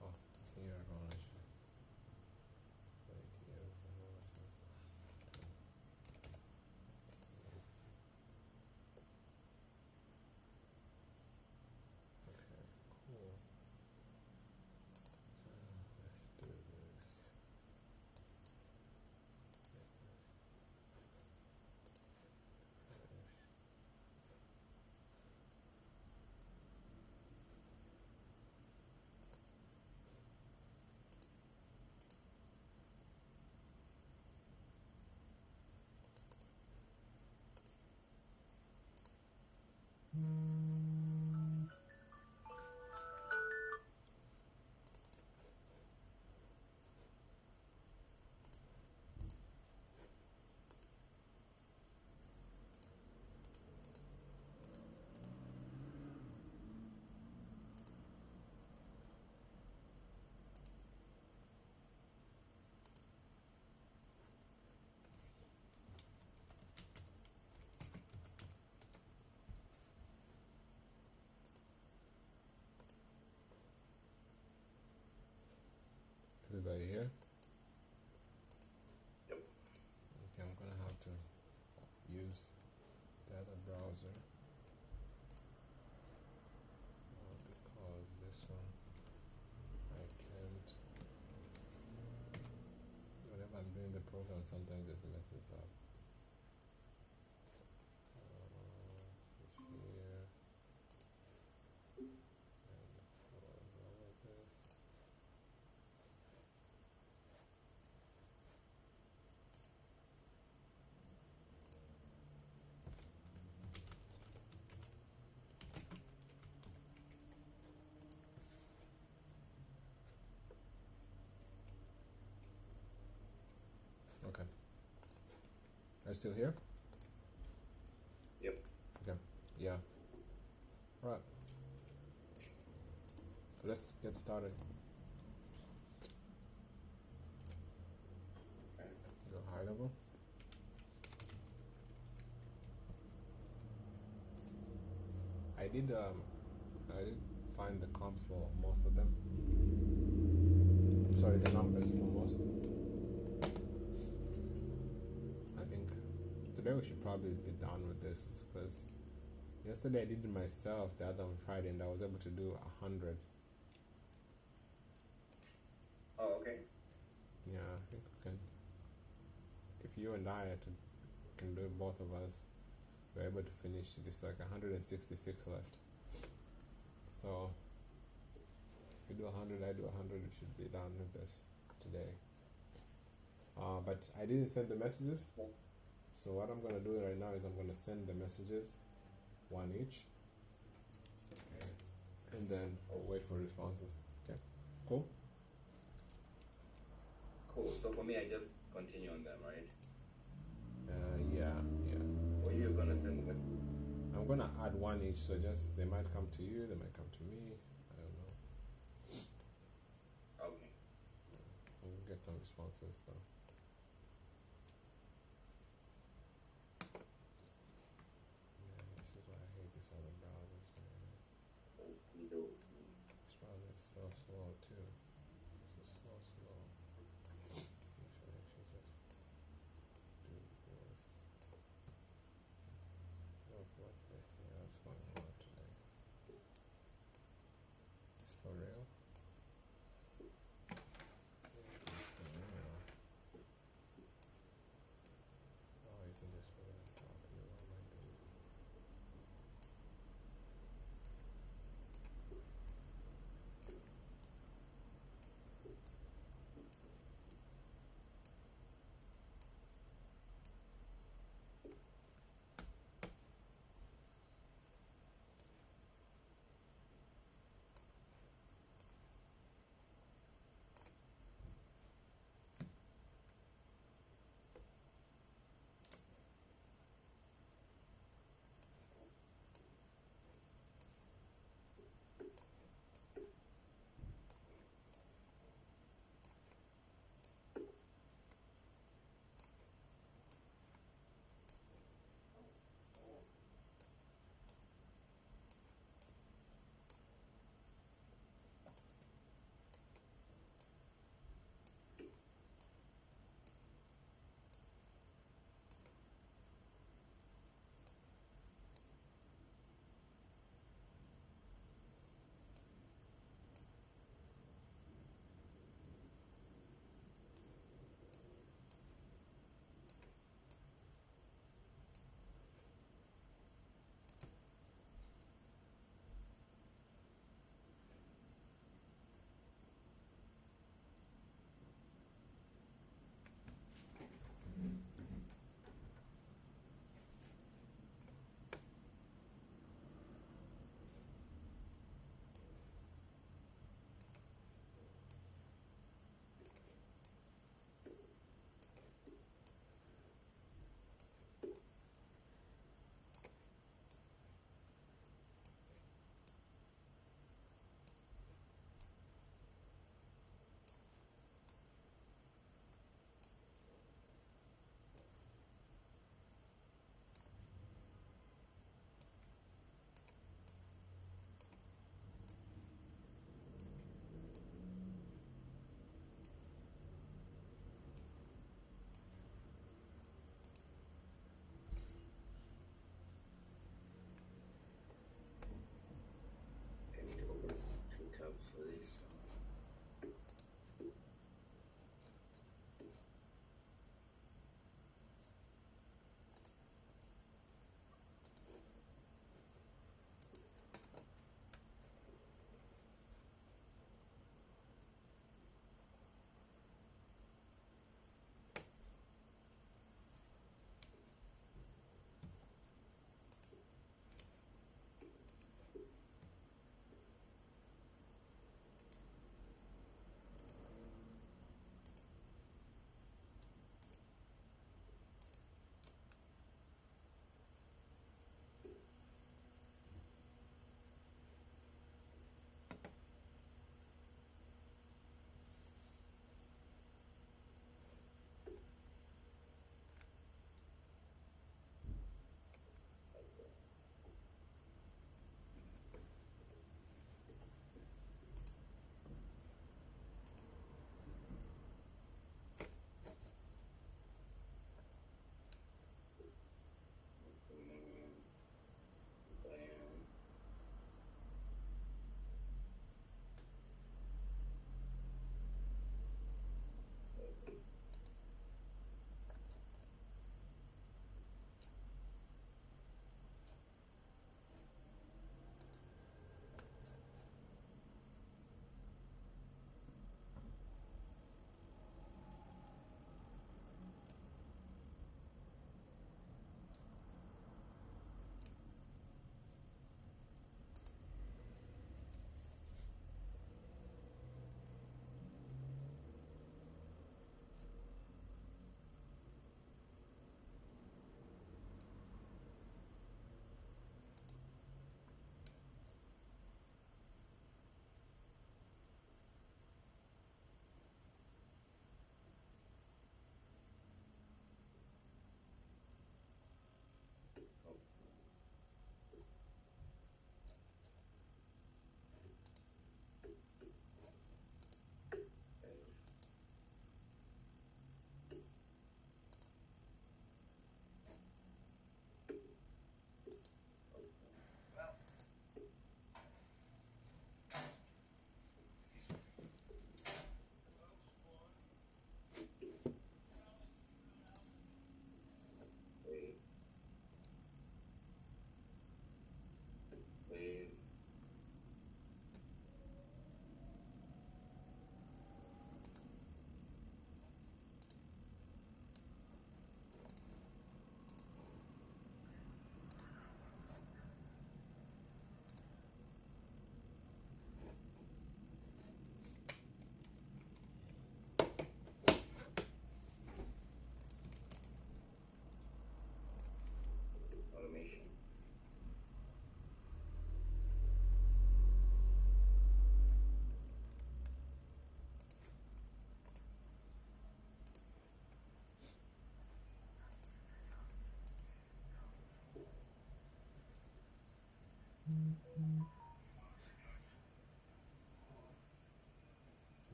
Oh, here orange. Right here. Okay, cool. Let's do this. program sometimes it messes up. Switch here. And all of this. Okay. Are you still here? Yep. Okay. Yeah. Right. Let's get started. Go high level. I did find the comps for most of them. Sorry, the numbers for most. I think today we should probably be done with this because yesterday I did it myself, the other on Friday, and I was able to do 100. Oh, okay. Yeah, I think we can. If you and I can do it, both of us, we're able to finish this, like 166 left. So if you do 100, I do 100, we should be done with this today. But I didn't send the messages, so what I'm gonna do right now is I'm gonna send the messages, one each, and then wait for responses. Okay, cool. Cool. So for me, I just continue on them, right? Yeah. Or you're gonna send the message? I'm gonna add one each, so just they might come to you, they might come to me. I don't know. Okay. We'll get some responses though. Man, this is why I hate this other browsers, man. Me too. This browser is so slow too. This is so slow. We should actually just do this. What the hell is going on today? It's for real? Yeah, it's for real.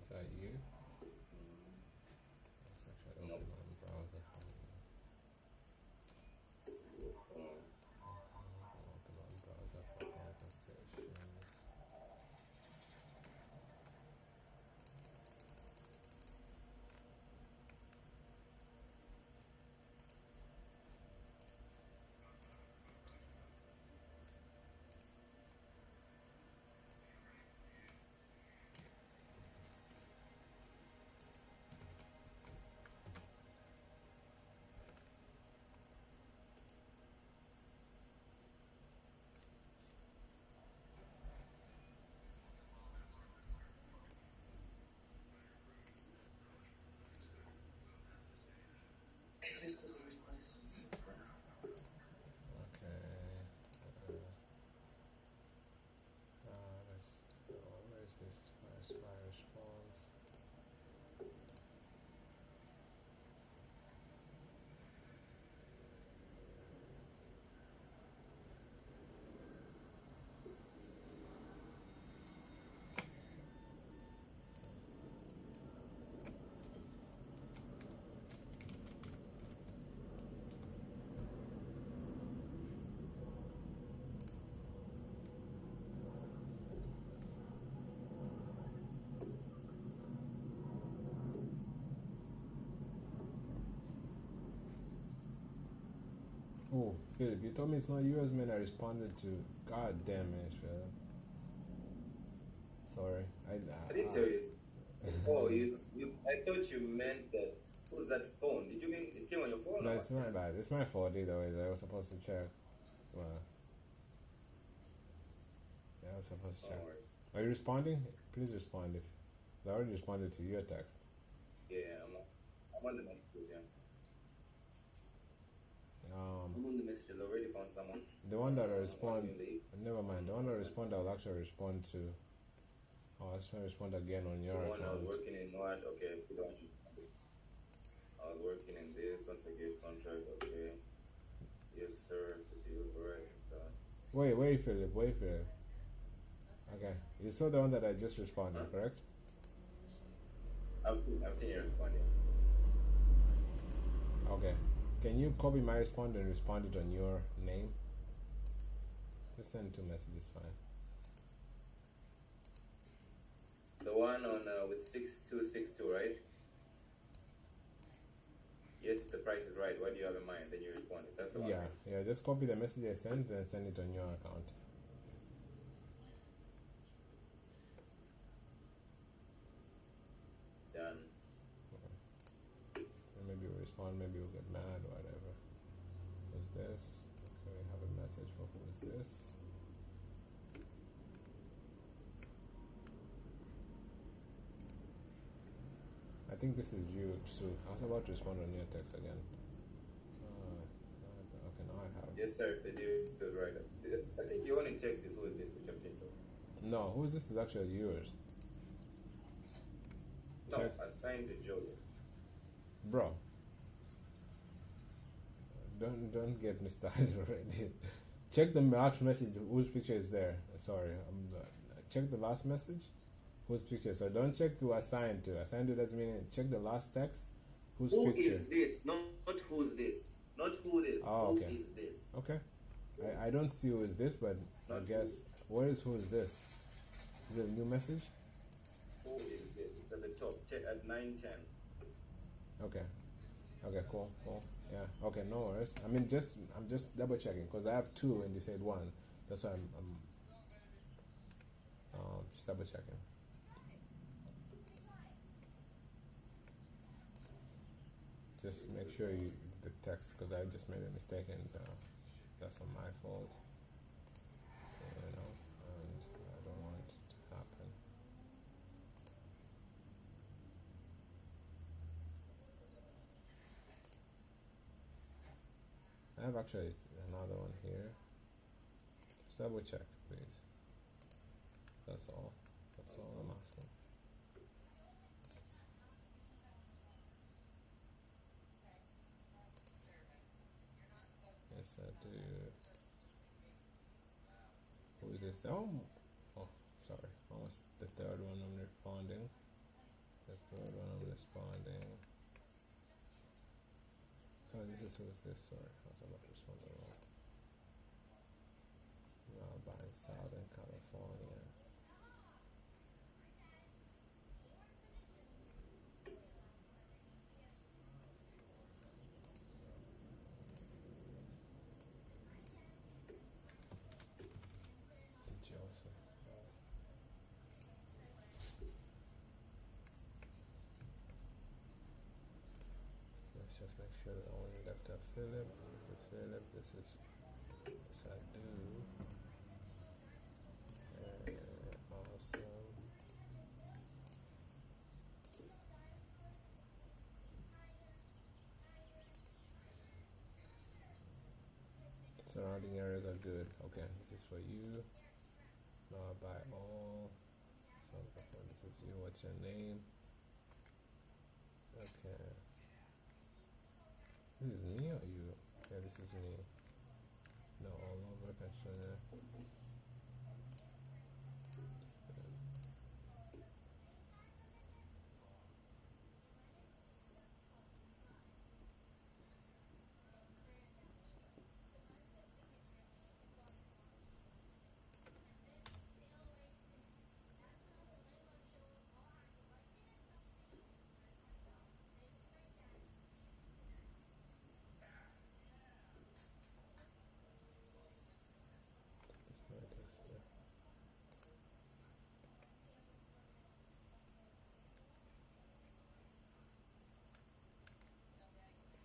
Is that you? Let's actually Nope. open my browser. Open my browser for conversations. Okay. Where's this first fire response? Oh, Philip, you told me it's not yours, man. I responded to. God damn it, Philip. Sorry. I didn't tell you. Oh, I thought you meant that. Who's that phone? Did you mean it came on your phone? No, or it's what? my bad. It's my fault either way. I was supposed to check. Well, yeah, I was supposed to check. Alright. Are you responding? Please respond. If I already responded to your text. Yeah, I'm on the messages, yeah. I'm on the messages. I already found someone. The one that I On respond. your leave. Never mind. The one that I respond, I'll actually respond to. Oh, I just want to respond again on your The one I was account. working in what? Okay, we don't. I was working in this. Once I get contract, okay. Yes, sir. The deal is right. Wait, Philip. Okay, you saw the one that I just responded, Huh? correct? I've seen you responding. Okay. Can you copy my response and respond it on your name? Just send 2 messages, fine. The one on with 6262, right? Yes, if the price is right, what do you have in mind? Then you respond. That's the one. Yeah, right? yeah. Just copy the message I sent and send it on your account. Done. And maybe we'll respond. Maybe we'll get mad or whatever. Who's this? Okay, we have a message for who is this? I think this is you, Sue. I was about to respond on your text again. Okay, now I have. Yes, sir. If the deal is right. I think your only text is who is this, which I've seen so. No, who is this? Is actually yours, No, Check. assigned to Joseph. bro. Don't get me started already. Check the last message. Whose picture is there? Sorry, check the last message. Whose picture? So don't check who assigned to. Assigned to doesn't mean check the last text. Whose Who picture? is this? Not who's this. Not who this. Oh, okay. Who is this? Okay. I don't see who is this, but I Not guess where is who is this? Is it a new message? Who is this? It's at the top. Check at 9:10. Okay. Okay. Cool. Yeah. Okay. No worries. I'm just double checking because I have 2 and you said 1. That's why I'm just double checking. Just make sure the text because I just made a mistake and that's on my fault. And I don't want it to happen. I have actually another one here. Just double check, please. That's all. That's all I'm asking. Yes, I do. Who is this. Oh, sorry. Almost the third one I'm responding. The third one I'm responding. Oh, this is who's this? Sorry, I was about to respond to wrong. Now buying Southern California. Joseph. Let's just make sure that only Dr. Philip. Philip, this is I do. Awesome. Surrounding areas are good. Okay, this is for you. Now by all. So this is you. What's your name? Okay. This is me or you? Yeah, this is me. No, all over Pensioner.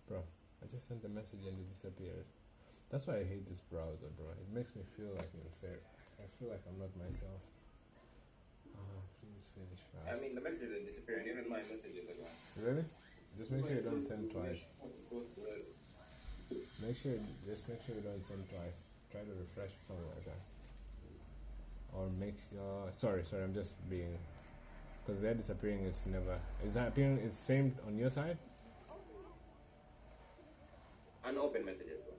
Bro, I just sent a message and it disappeared. That's why I hate this browser, bro. It makes me feel like unfair. I feel like I'm not myself. Please finish fast. I mean, the messages are disappearing. Even my messages are gone. Really? Just make sure you don't send twice. Make sure you don't send twice. Try to refresh or something like that. Or make sure. Sorry. I'm just being. Because they're disappearing. It's never. Is that appearing? Is same on your side? Unopened messages, bro.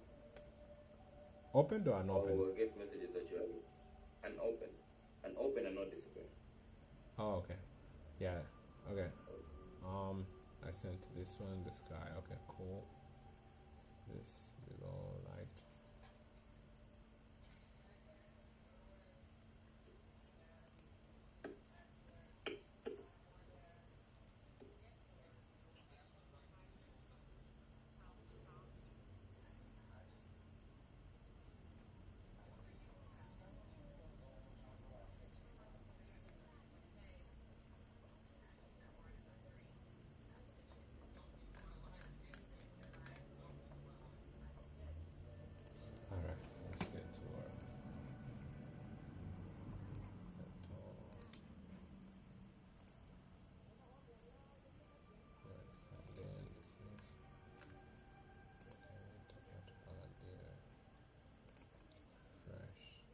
Opened or unopened? Or guest messages that you have. Unopened. Unopened and not disappearing. Oh, okay. Yeah. Okay. I sent this one, this guy. Okay, cool. This below light. Alright, let's get to work. Fresh.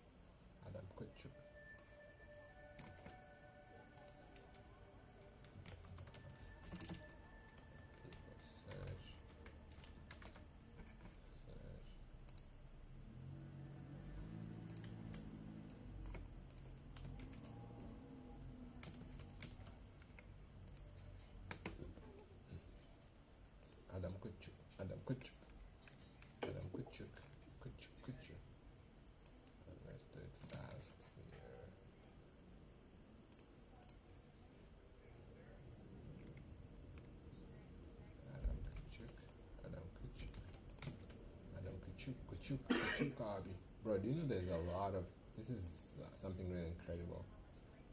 Adam Kutchuk. Search. Adam Kutchuk. Let's do it fast here. Adam Kutchuk. Bro, do you know there's a lot of. This is something really incredible.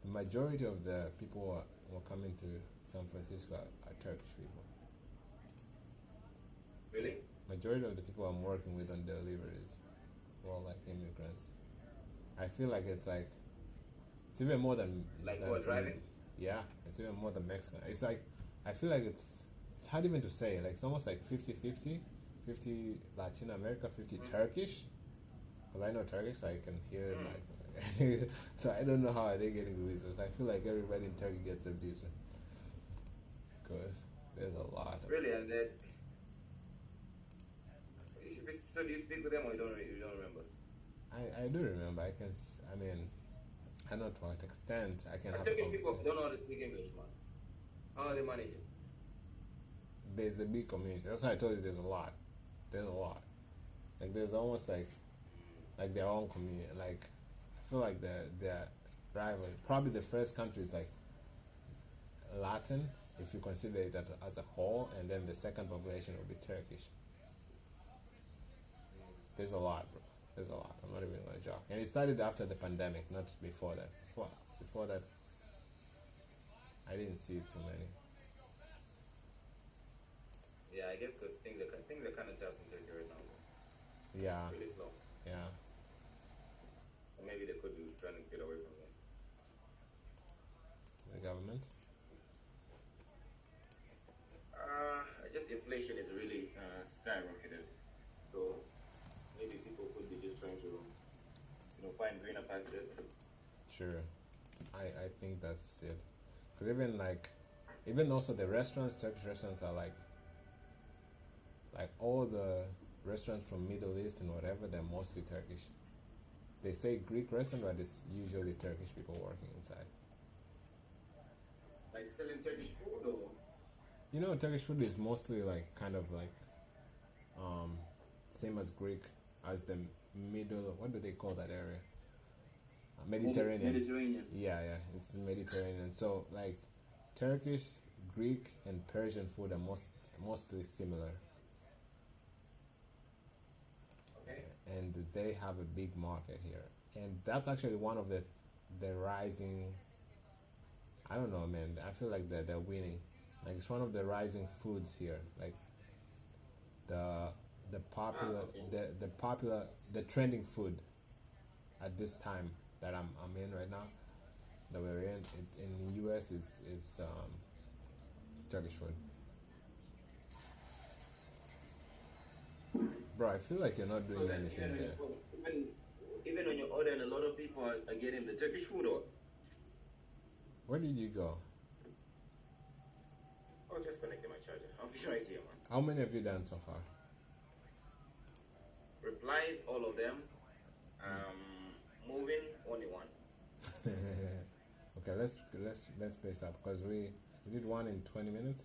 The majority of the people who are coming to San Francisco are Turkish people. Really? Majority of the people I'm working with on deliveries were all like immigrants. I feel like it's even more than Like than who are from- driving? Yeah, it's even more than Mexican. It's like I feel like it's hard even to say. Like it's almost like 50-50, 50 Latin America, 50 Turkish. Because I know Turkish, so I can hear it like. So I don't know how are they getting the visas. I feel like everybody in Turkey gets a visa. Because there's a lot of. Really? And then. So do you speak with them or you don't remember? I do remember. I mean, I don't know to what extent I can And have a Turkish people conversation. don't know how to speak English, man. How are they managing? There's a big community. That's why I told you there's a lot. There's a lot. Like there's almost like their own community. Like I feel like they're rival. Probably the first country is like Latin, if you consider it as a whole, and then the second population will be Turkish. There's a lot, bro. There's a lot. I'm not even gonna joke. And it started after the pandemic, not before that. Before that, I didn't see too many. Yeah, I guess because things are kind of tough in Turkey right now. Yeah, Really slow. yeah. Or maybe they could be trying to get away from it. The government. I guess inflation is really skyrocketed. So maybe people could be just trying to, find greener pastures. Sure. I think that's it. Cause even also the restaurants, Turkish restaurants are like all the restaurants from Middle East and whatever, they're mostly Turkish. They say Greek restaurant, but it's usually Turkish people working inside. Like selling Turkish food or You know, Turkish food is mostly like kind of like same as Greek, as the middle. What do they call that area? Mediterranean. Mediterranean. Yeah, yeah, it's Mediterranean. So like Turkish, Greek, and Persian food are mostly similar, Okay. and they have a big market here. And that's actually one of the rising. I don't know, man. I feel like they're winning. Like it's one of the rising foods here. Like the popular okay. the trending food at this time that I'm in right now, that we're in the US is Turkish food. Bro, I feel like you're not So doing then anything there. even when you're ordering, a lot of people are getting the Turkish food or Where did you go? I was just connecting my charger. I'll be right here, man. How many have you done so far? Replies, all of them. Moving, only one. Okay, let's pace up because we did one in 20 minutes.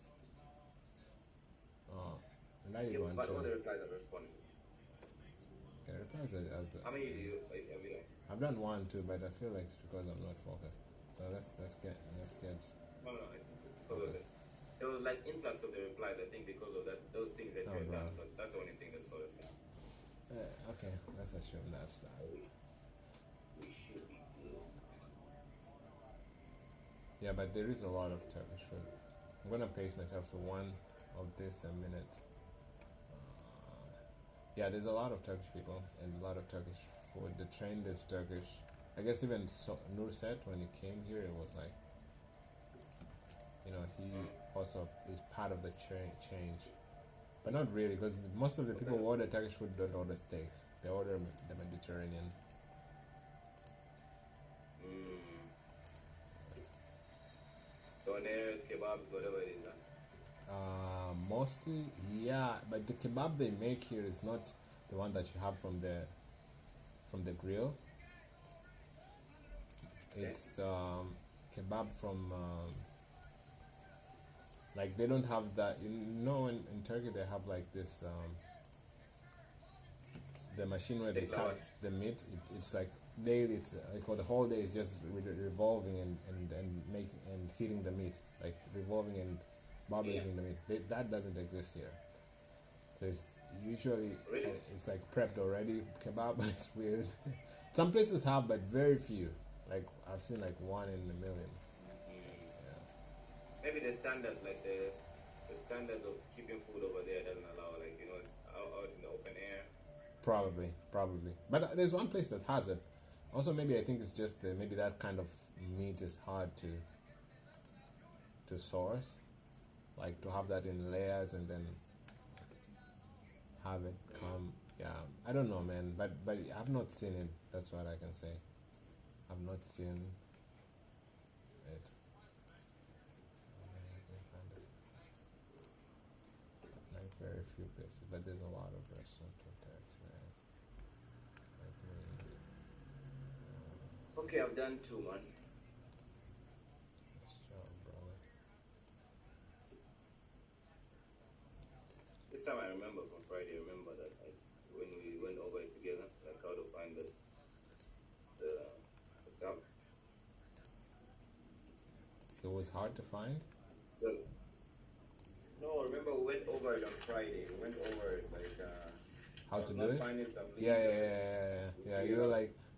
And I did Yeah, one but all the too. replies are responding. Okay, replies How many do you have you done? I've done one too, but I feel like it's because I'm not focused. So let's get No, I think it's because of it. There was like influx of the replies, I think because of those things that you Oh, had bro. done. So that's the only thing that's bothers me. okay. Let's assume that's that. We should be good. Yeah, but there is a lot of Turkish food. I'm gonna pace myself to one of this a minute. Yeah, there's a lot of Turkish people and a lot of Turkish food. The trend is Turkish. I guess even Nurset, when he came here, it was like, he also is part of the change. But not really, because most of the people who order Turkish food don't order steak. They order the Mediterranean. Donairs, kebabs, whatever it is. Mostly, yeah, but the kebab they make here is not the one that you have from the grill. It's kebab from like they don't have that. In Turkey they have like this the machine where they Take cut large. the meat. It's like daily. It's like for the whole day. It's just revolving and heating the meat, like revolving and barbecuing the meat. That doesn't exist here. So it's usually Really? it's like prepped already kebab. It's weird. Some places have, but very few. Like I've seen like one in a million. Yeah. Maybe the standards, like the standards of keeping food over there doesn't allow, like, it's out in the open air. Probably. But there's one place that has it. Also, maybe I think it's just maybe that kind of meat is hard to source, like to have that in layers and then have it come. Yeah, I don't know, man. But I've not seen it. That's what I can say. I've not seen it. Like very few places, but there's a lot of restaurants with that, man. Okay, I've done 2, man. Nice job, brother. This time I remember from Friday. I remember that when we went over it together, like how to find the gap. It was hard to find. Well, no, remember we went over it on Friday. We went over it like How I to was do not it? finding something. Yeah.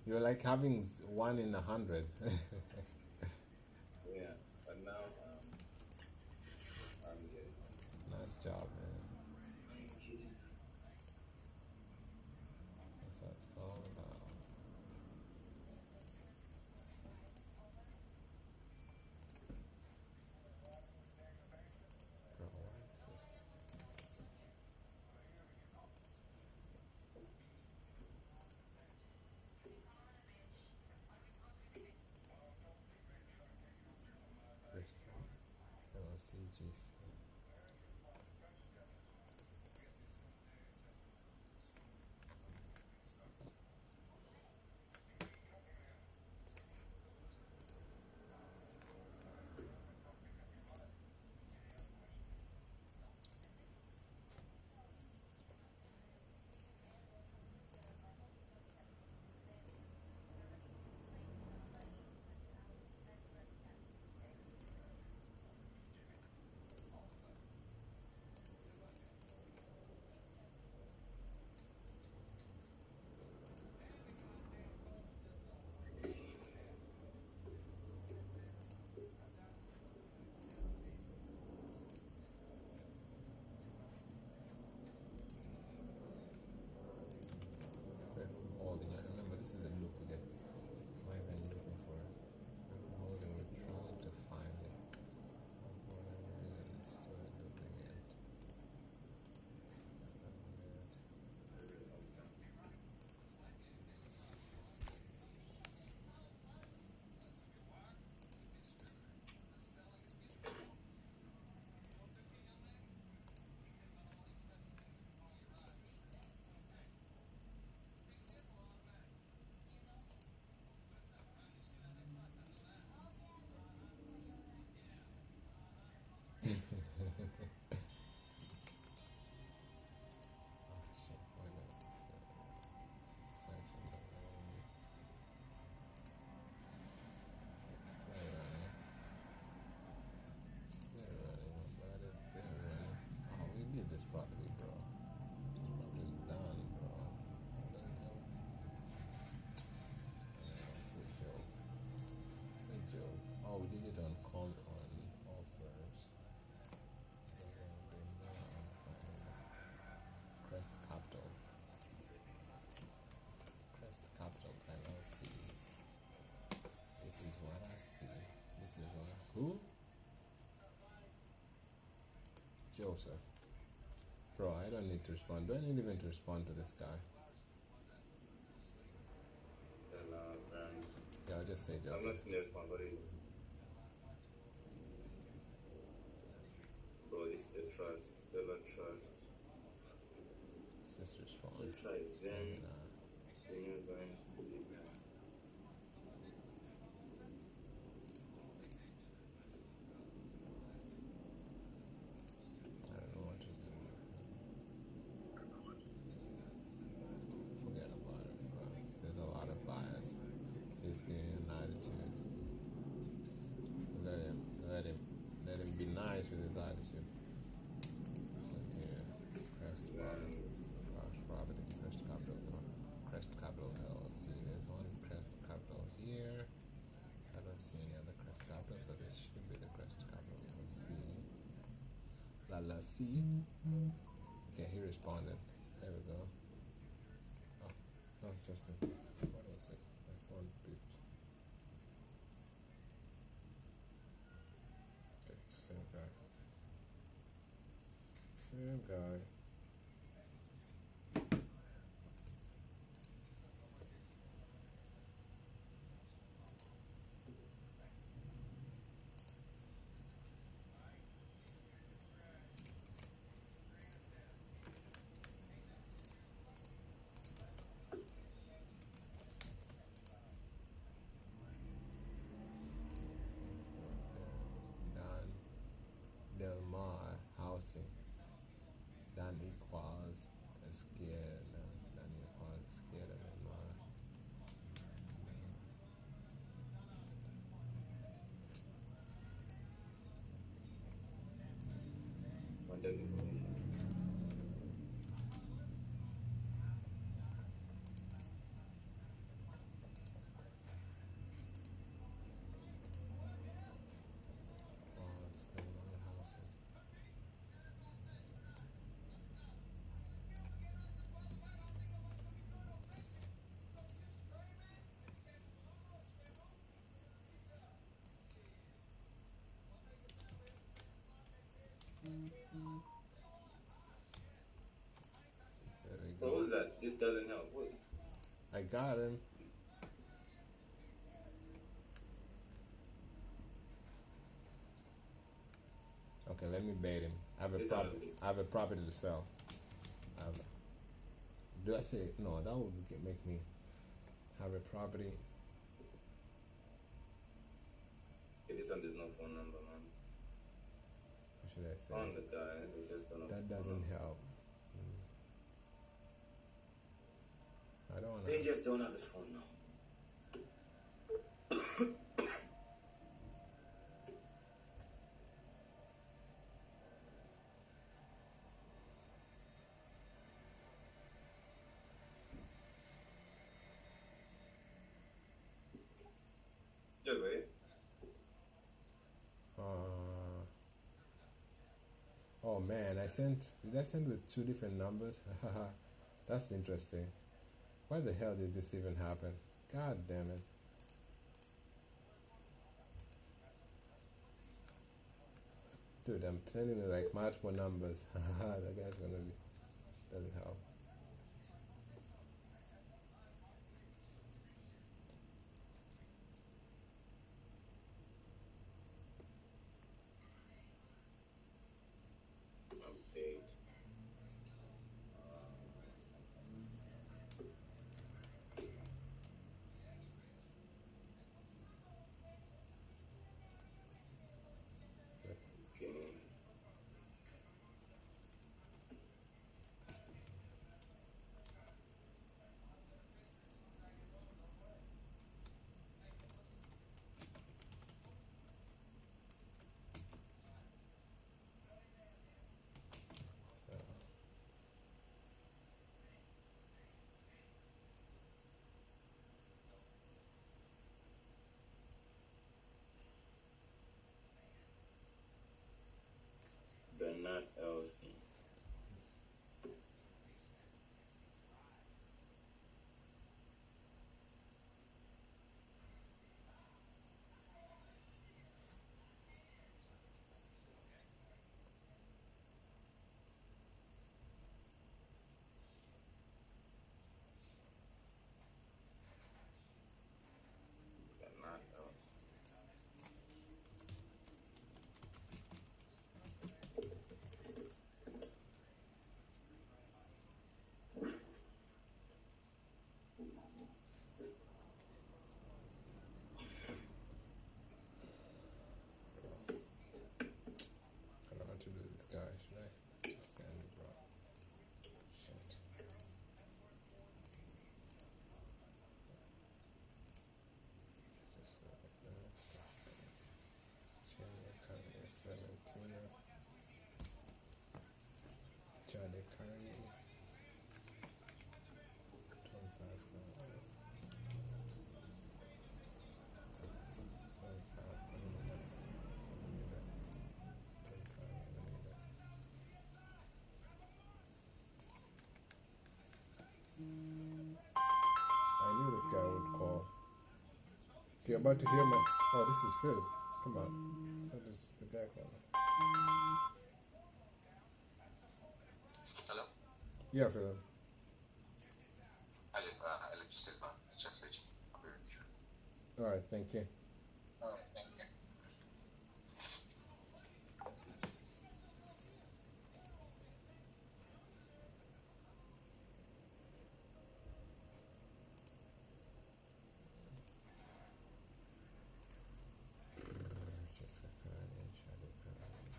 You were like having 1 in 100. Yeah, but now I'm getting it. Nice job, man. That's what it's all about. Bro, what is this? Bristol, LCGC. Holding. I remember this is a loop we get. Why have I been looking for it? Holding. We're trying to find it. For whatever reason, it's still looping it. Oh shit! Why not? Section domain. Still running. Still running. That is still running. Oh, we did this properly, bro. I'm just done, bro. What the hell? It's a joke. It's a joke. Oh, we did it on offers. Crest Capital. Crest Capital LLC. This is what I see. This is what who? Joseph. Bro, I don't need to respond. Do I need even to respond to this guy? And Yeah, I'll just say I'm Joseph. not in the responsibility. Bro, it's the trust. Stellar trust. Let's just respond. Let's try Zen. And, Senior Zen. I don't know what to do. Forget about it, bro. There's a lot of bias. He's getting an attitude. Let him be nice with his attitude. So here, Crest Property, Crest Capital LLC. There's one Crest Capital here. I don't see any other Crest Capital, so this should be the Crest Capital LLC. Okay, he responded. There we go. Oh, no, it's just what was it? My phone beeped. Okay, same guy. Same guy. contact information. Oh, it's the one houses. There we Bro, go. who's that? This doesn't help. What? I got him. Okay, let me bait him. I have a This property. one. I have a property to sell. I have do I say no? That would make me have a property. Okay, this one there's no phone number, man. What should I Found say? the guy. They just don't have That a phone doesn't number. help. I don't They wanna. just don't have his phone number. Just wait. Oh man, I sent. Did I send with two different numbers? Haha, that's interesting. Why the hell did this even happen? God damn it. Dude, I'm sending you like much more numbers. Haha, that guy's gonna be. Doesn't help. Update. Okay. So, Bernard Elsie. Bernard Elsie. I don't know what to do with this guy. Should I just send it, bro? Shit. Just like that. Chile Carne, Valentina. Chile Carne. 25 dollars. 25. I don't know that. I don't need that. 25. I don't need that. I knew this guy would call. You're about to hear my. Oh, this is Phil. Come on. That is the guy calling. Hello? Yeah, Phil. Electricity is not just switching. I'll be with you. All right, thank you. All right, thank you. Jessica Carne, Chile Carne.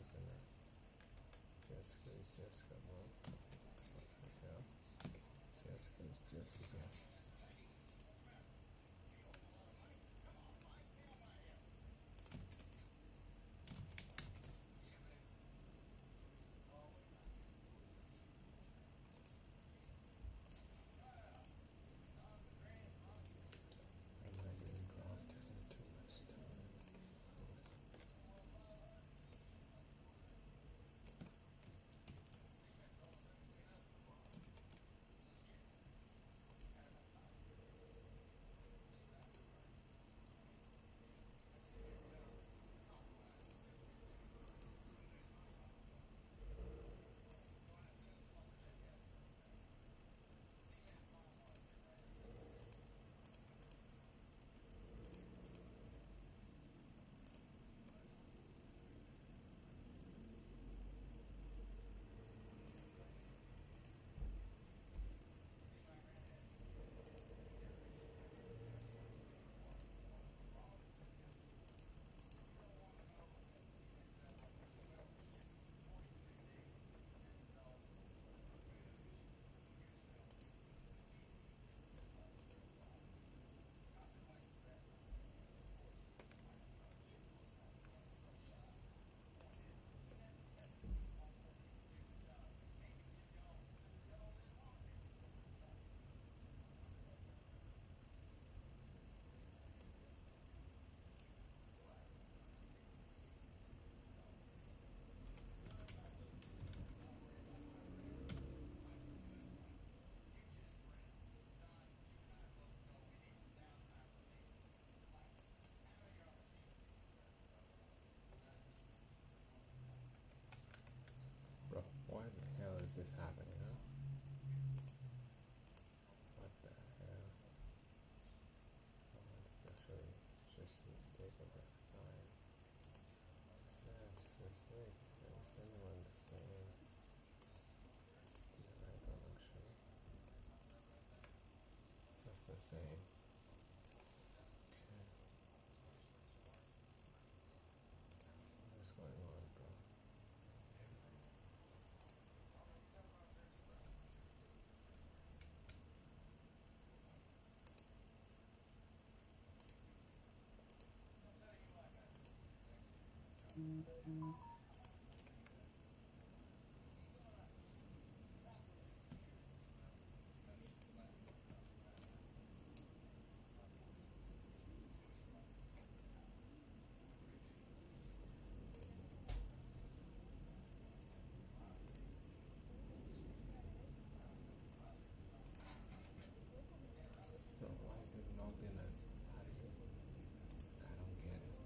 open it. Jessica is Jessica mode. Yeah. Jessica is Jessica. Am I being prompted in too much time? Bro, why the hell is this happening, huh? What the hell? Oh, it's actually just a mistake of the sign. Sad mistake. Is anyone the same? Yeah, I don't actually. That's the same. Okay. What's going on, bro? No, why is it logged in as? How do you? I don't get it.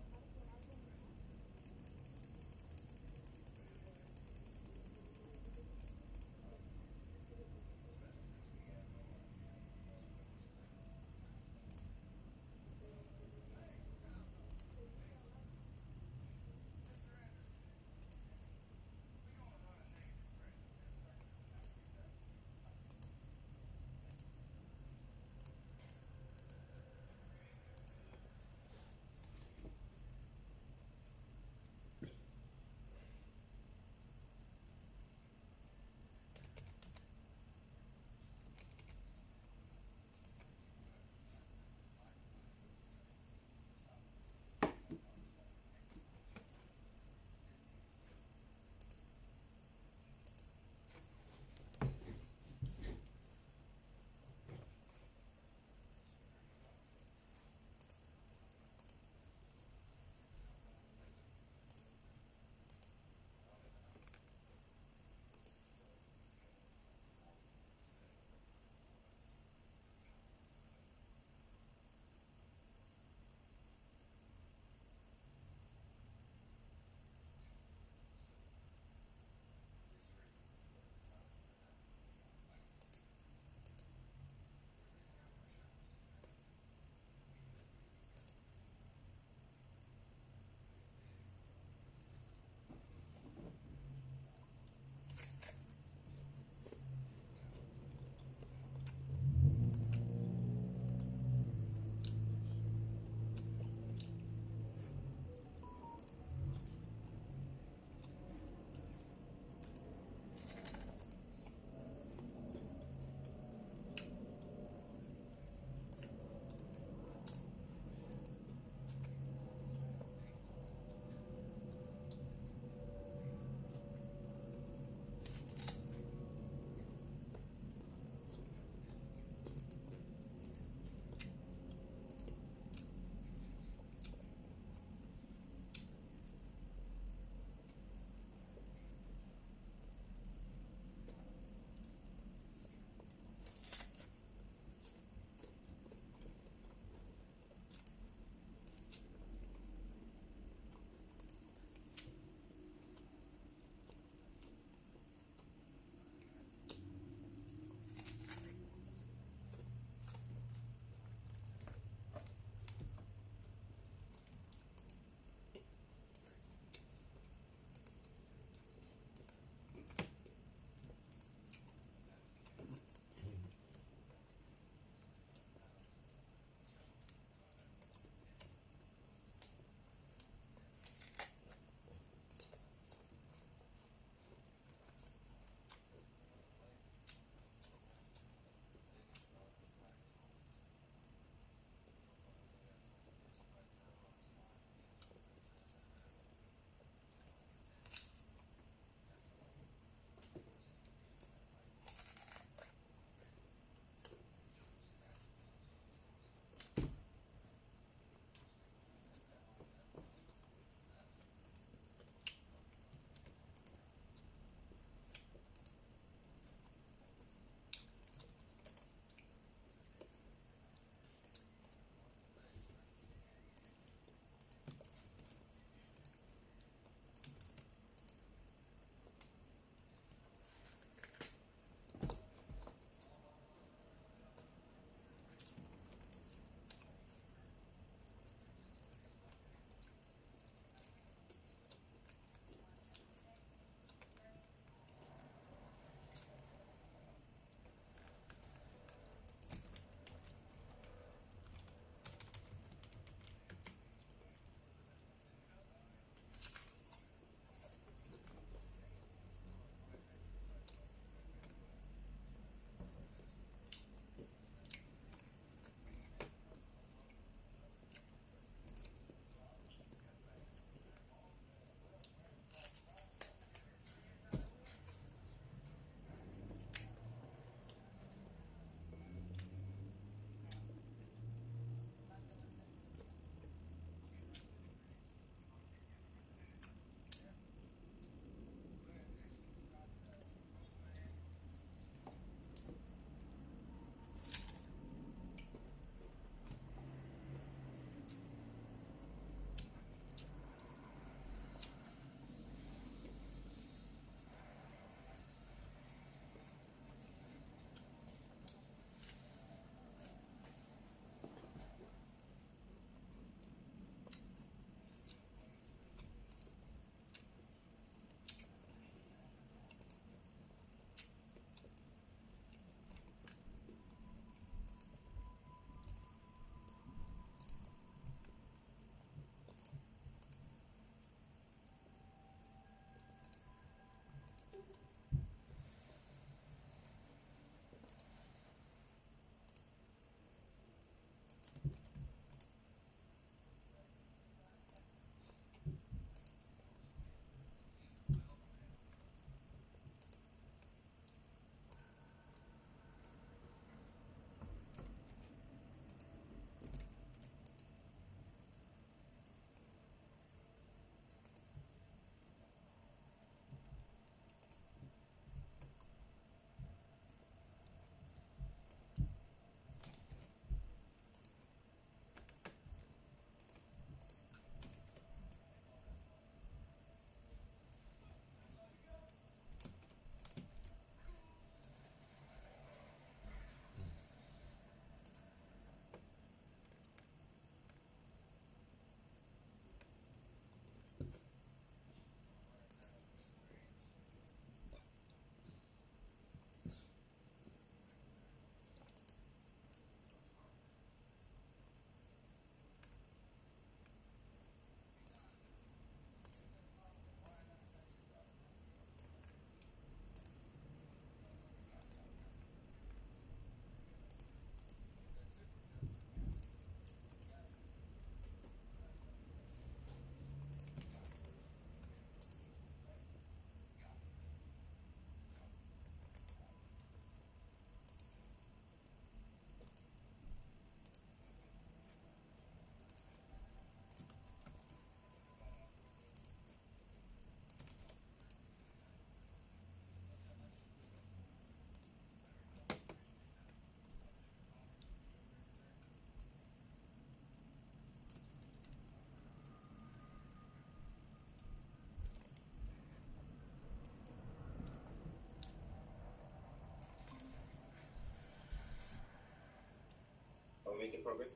progress?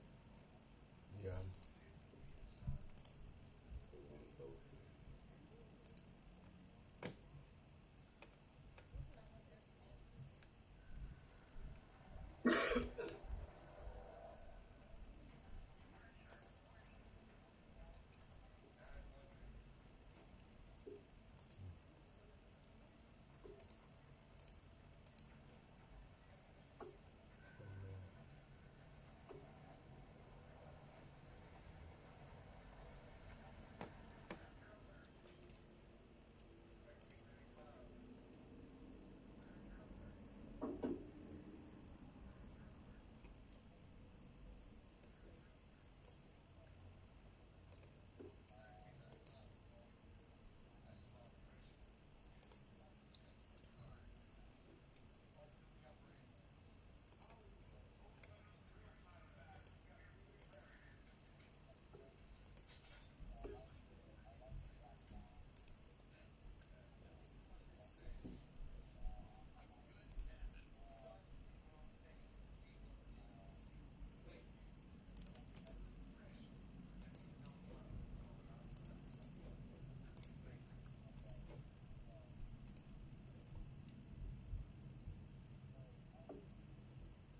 Yeah.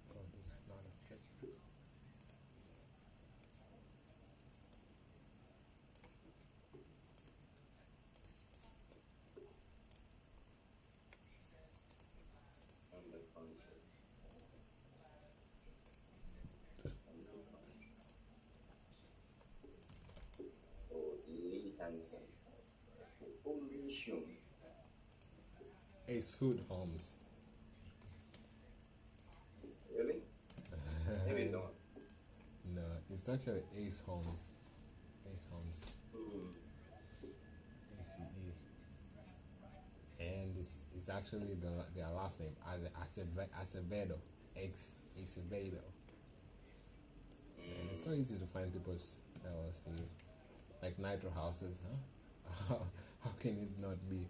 Oh, this is not a fit. Under contract. Oh, Lee Hansen. Holy shit. Ace Hood Homes. Really? Maybe it's the one. No, it's actually Ace Homes. Ace Homes. ACE. And it's actually their last name, Acevedo. Acevedo. And it's so easy to find people's LLCs. Like Nitro Houses, huh? How can it not be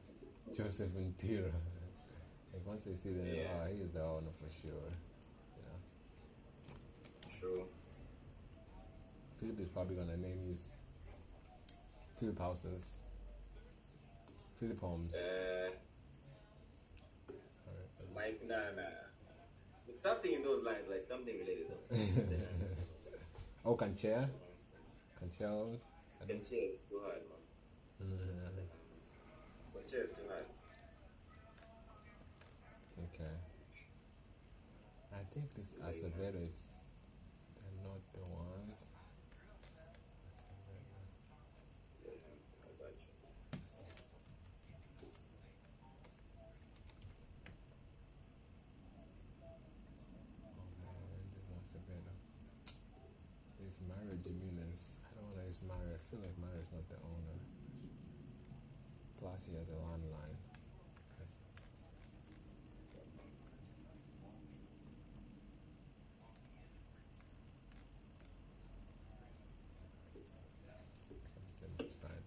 Joseph Intira? Like once they see the name, Yeah. oh, he's the owner for sure. True. Philip is probably gonna name his Philip Houses. Philip Homes. Mike, nah. Something in those lines, like something related though. Oh, Cancher? Cancher Homes? And cheers too hard, man. But cheers too hard. Okay. I think this Acevedo is. They're not the ones. Acevedo. I got you. Oh man, this is Acevedo. It's Mario Jimenez. I don't want to use Mario. I feel like Mario is not the owner. Plus, he has a landline. Then it's fine.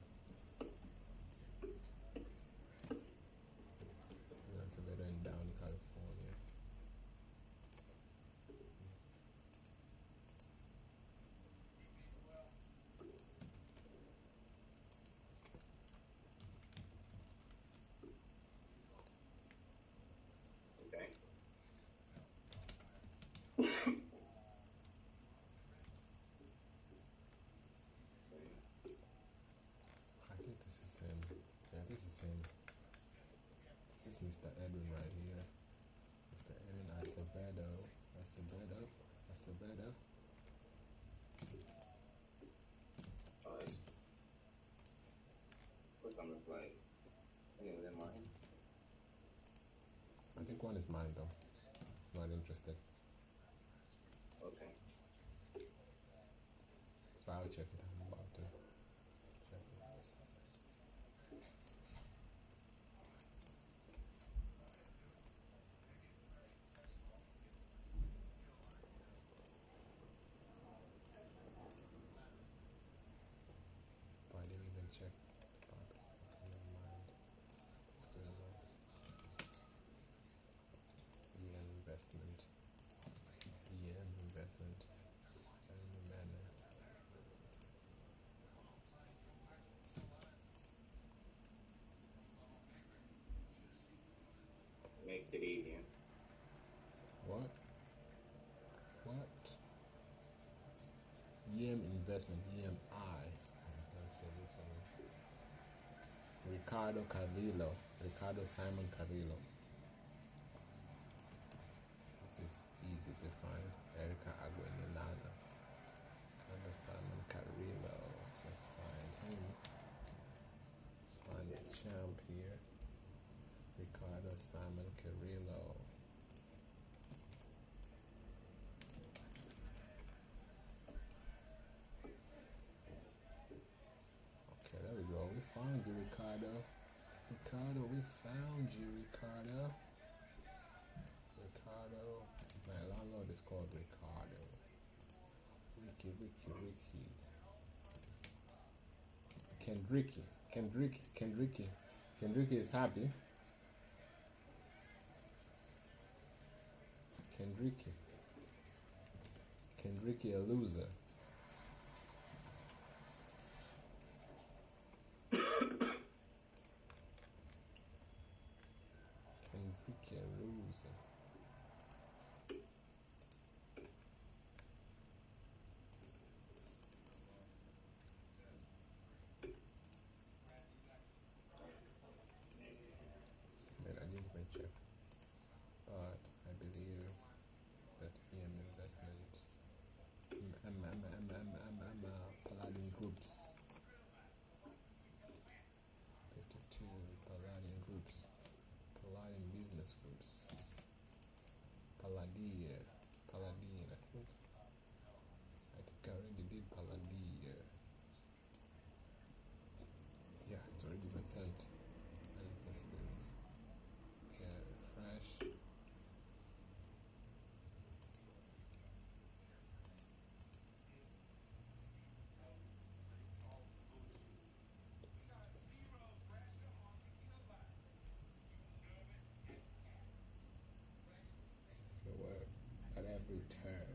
Acevedo in down California. Okay. I think this is him. Yeah, this is him. This is Mr. Edwin right here. Mr. Edwin Acevedo. Acevedo. Alright. What's on the flight? Anyway, they're mine. I think one is mine though. Not interested. Okay. But I'll check it. I'm about to check it. But I didn't even check. But never mind. It's good enough. EM investment. EM investment. makes it easier. What? EM Investment, EMI. Let's see this one. Ricardo Simon Carrillo. This is easy to find. Erica Aguinalana. Ricardo Simon Carrillo. Let's find him. Let's find the champ here. Ricardo Simon Carrillo. Okay, there we go. We found you, Ricardo. We found you, Ricardo. My landlord is called Ricardo. Ricky. Kendricky is happy. Kendricky a loser. Kendricky a loser. Wait, I need to check. But I believe that EM Investment, Paladin Groups, 52 Paladin Groups, Paladin Business Groups, Paladin, I think I already did Paladin. Yeah, it's already been sent. And this is, okay, refresh. At every turn.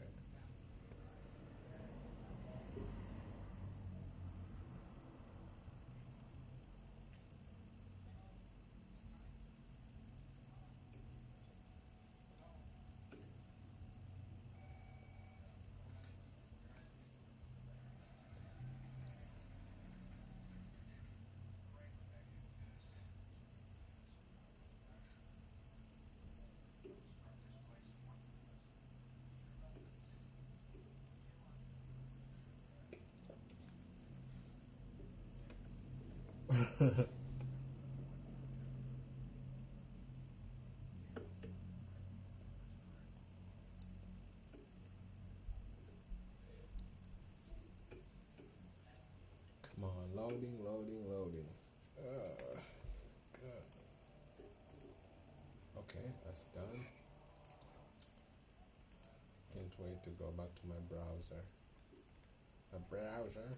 Come on, loading. Good. Okay, that's done. Can't wait to go back to my browser. Browser.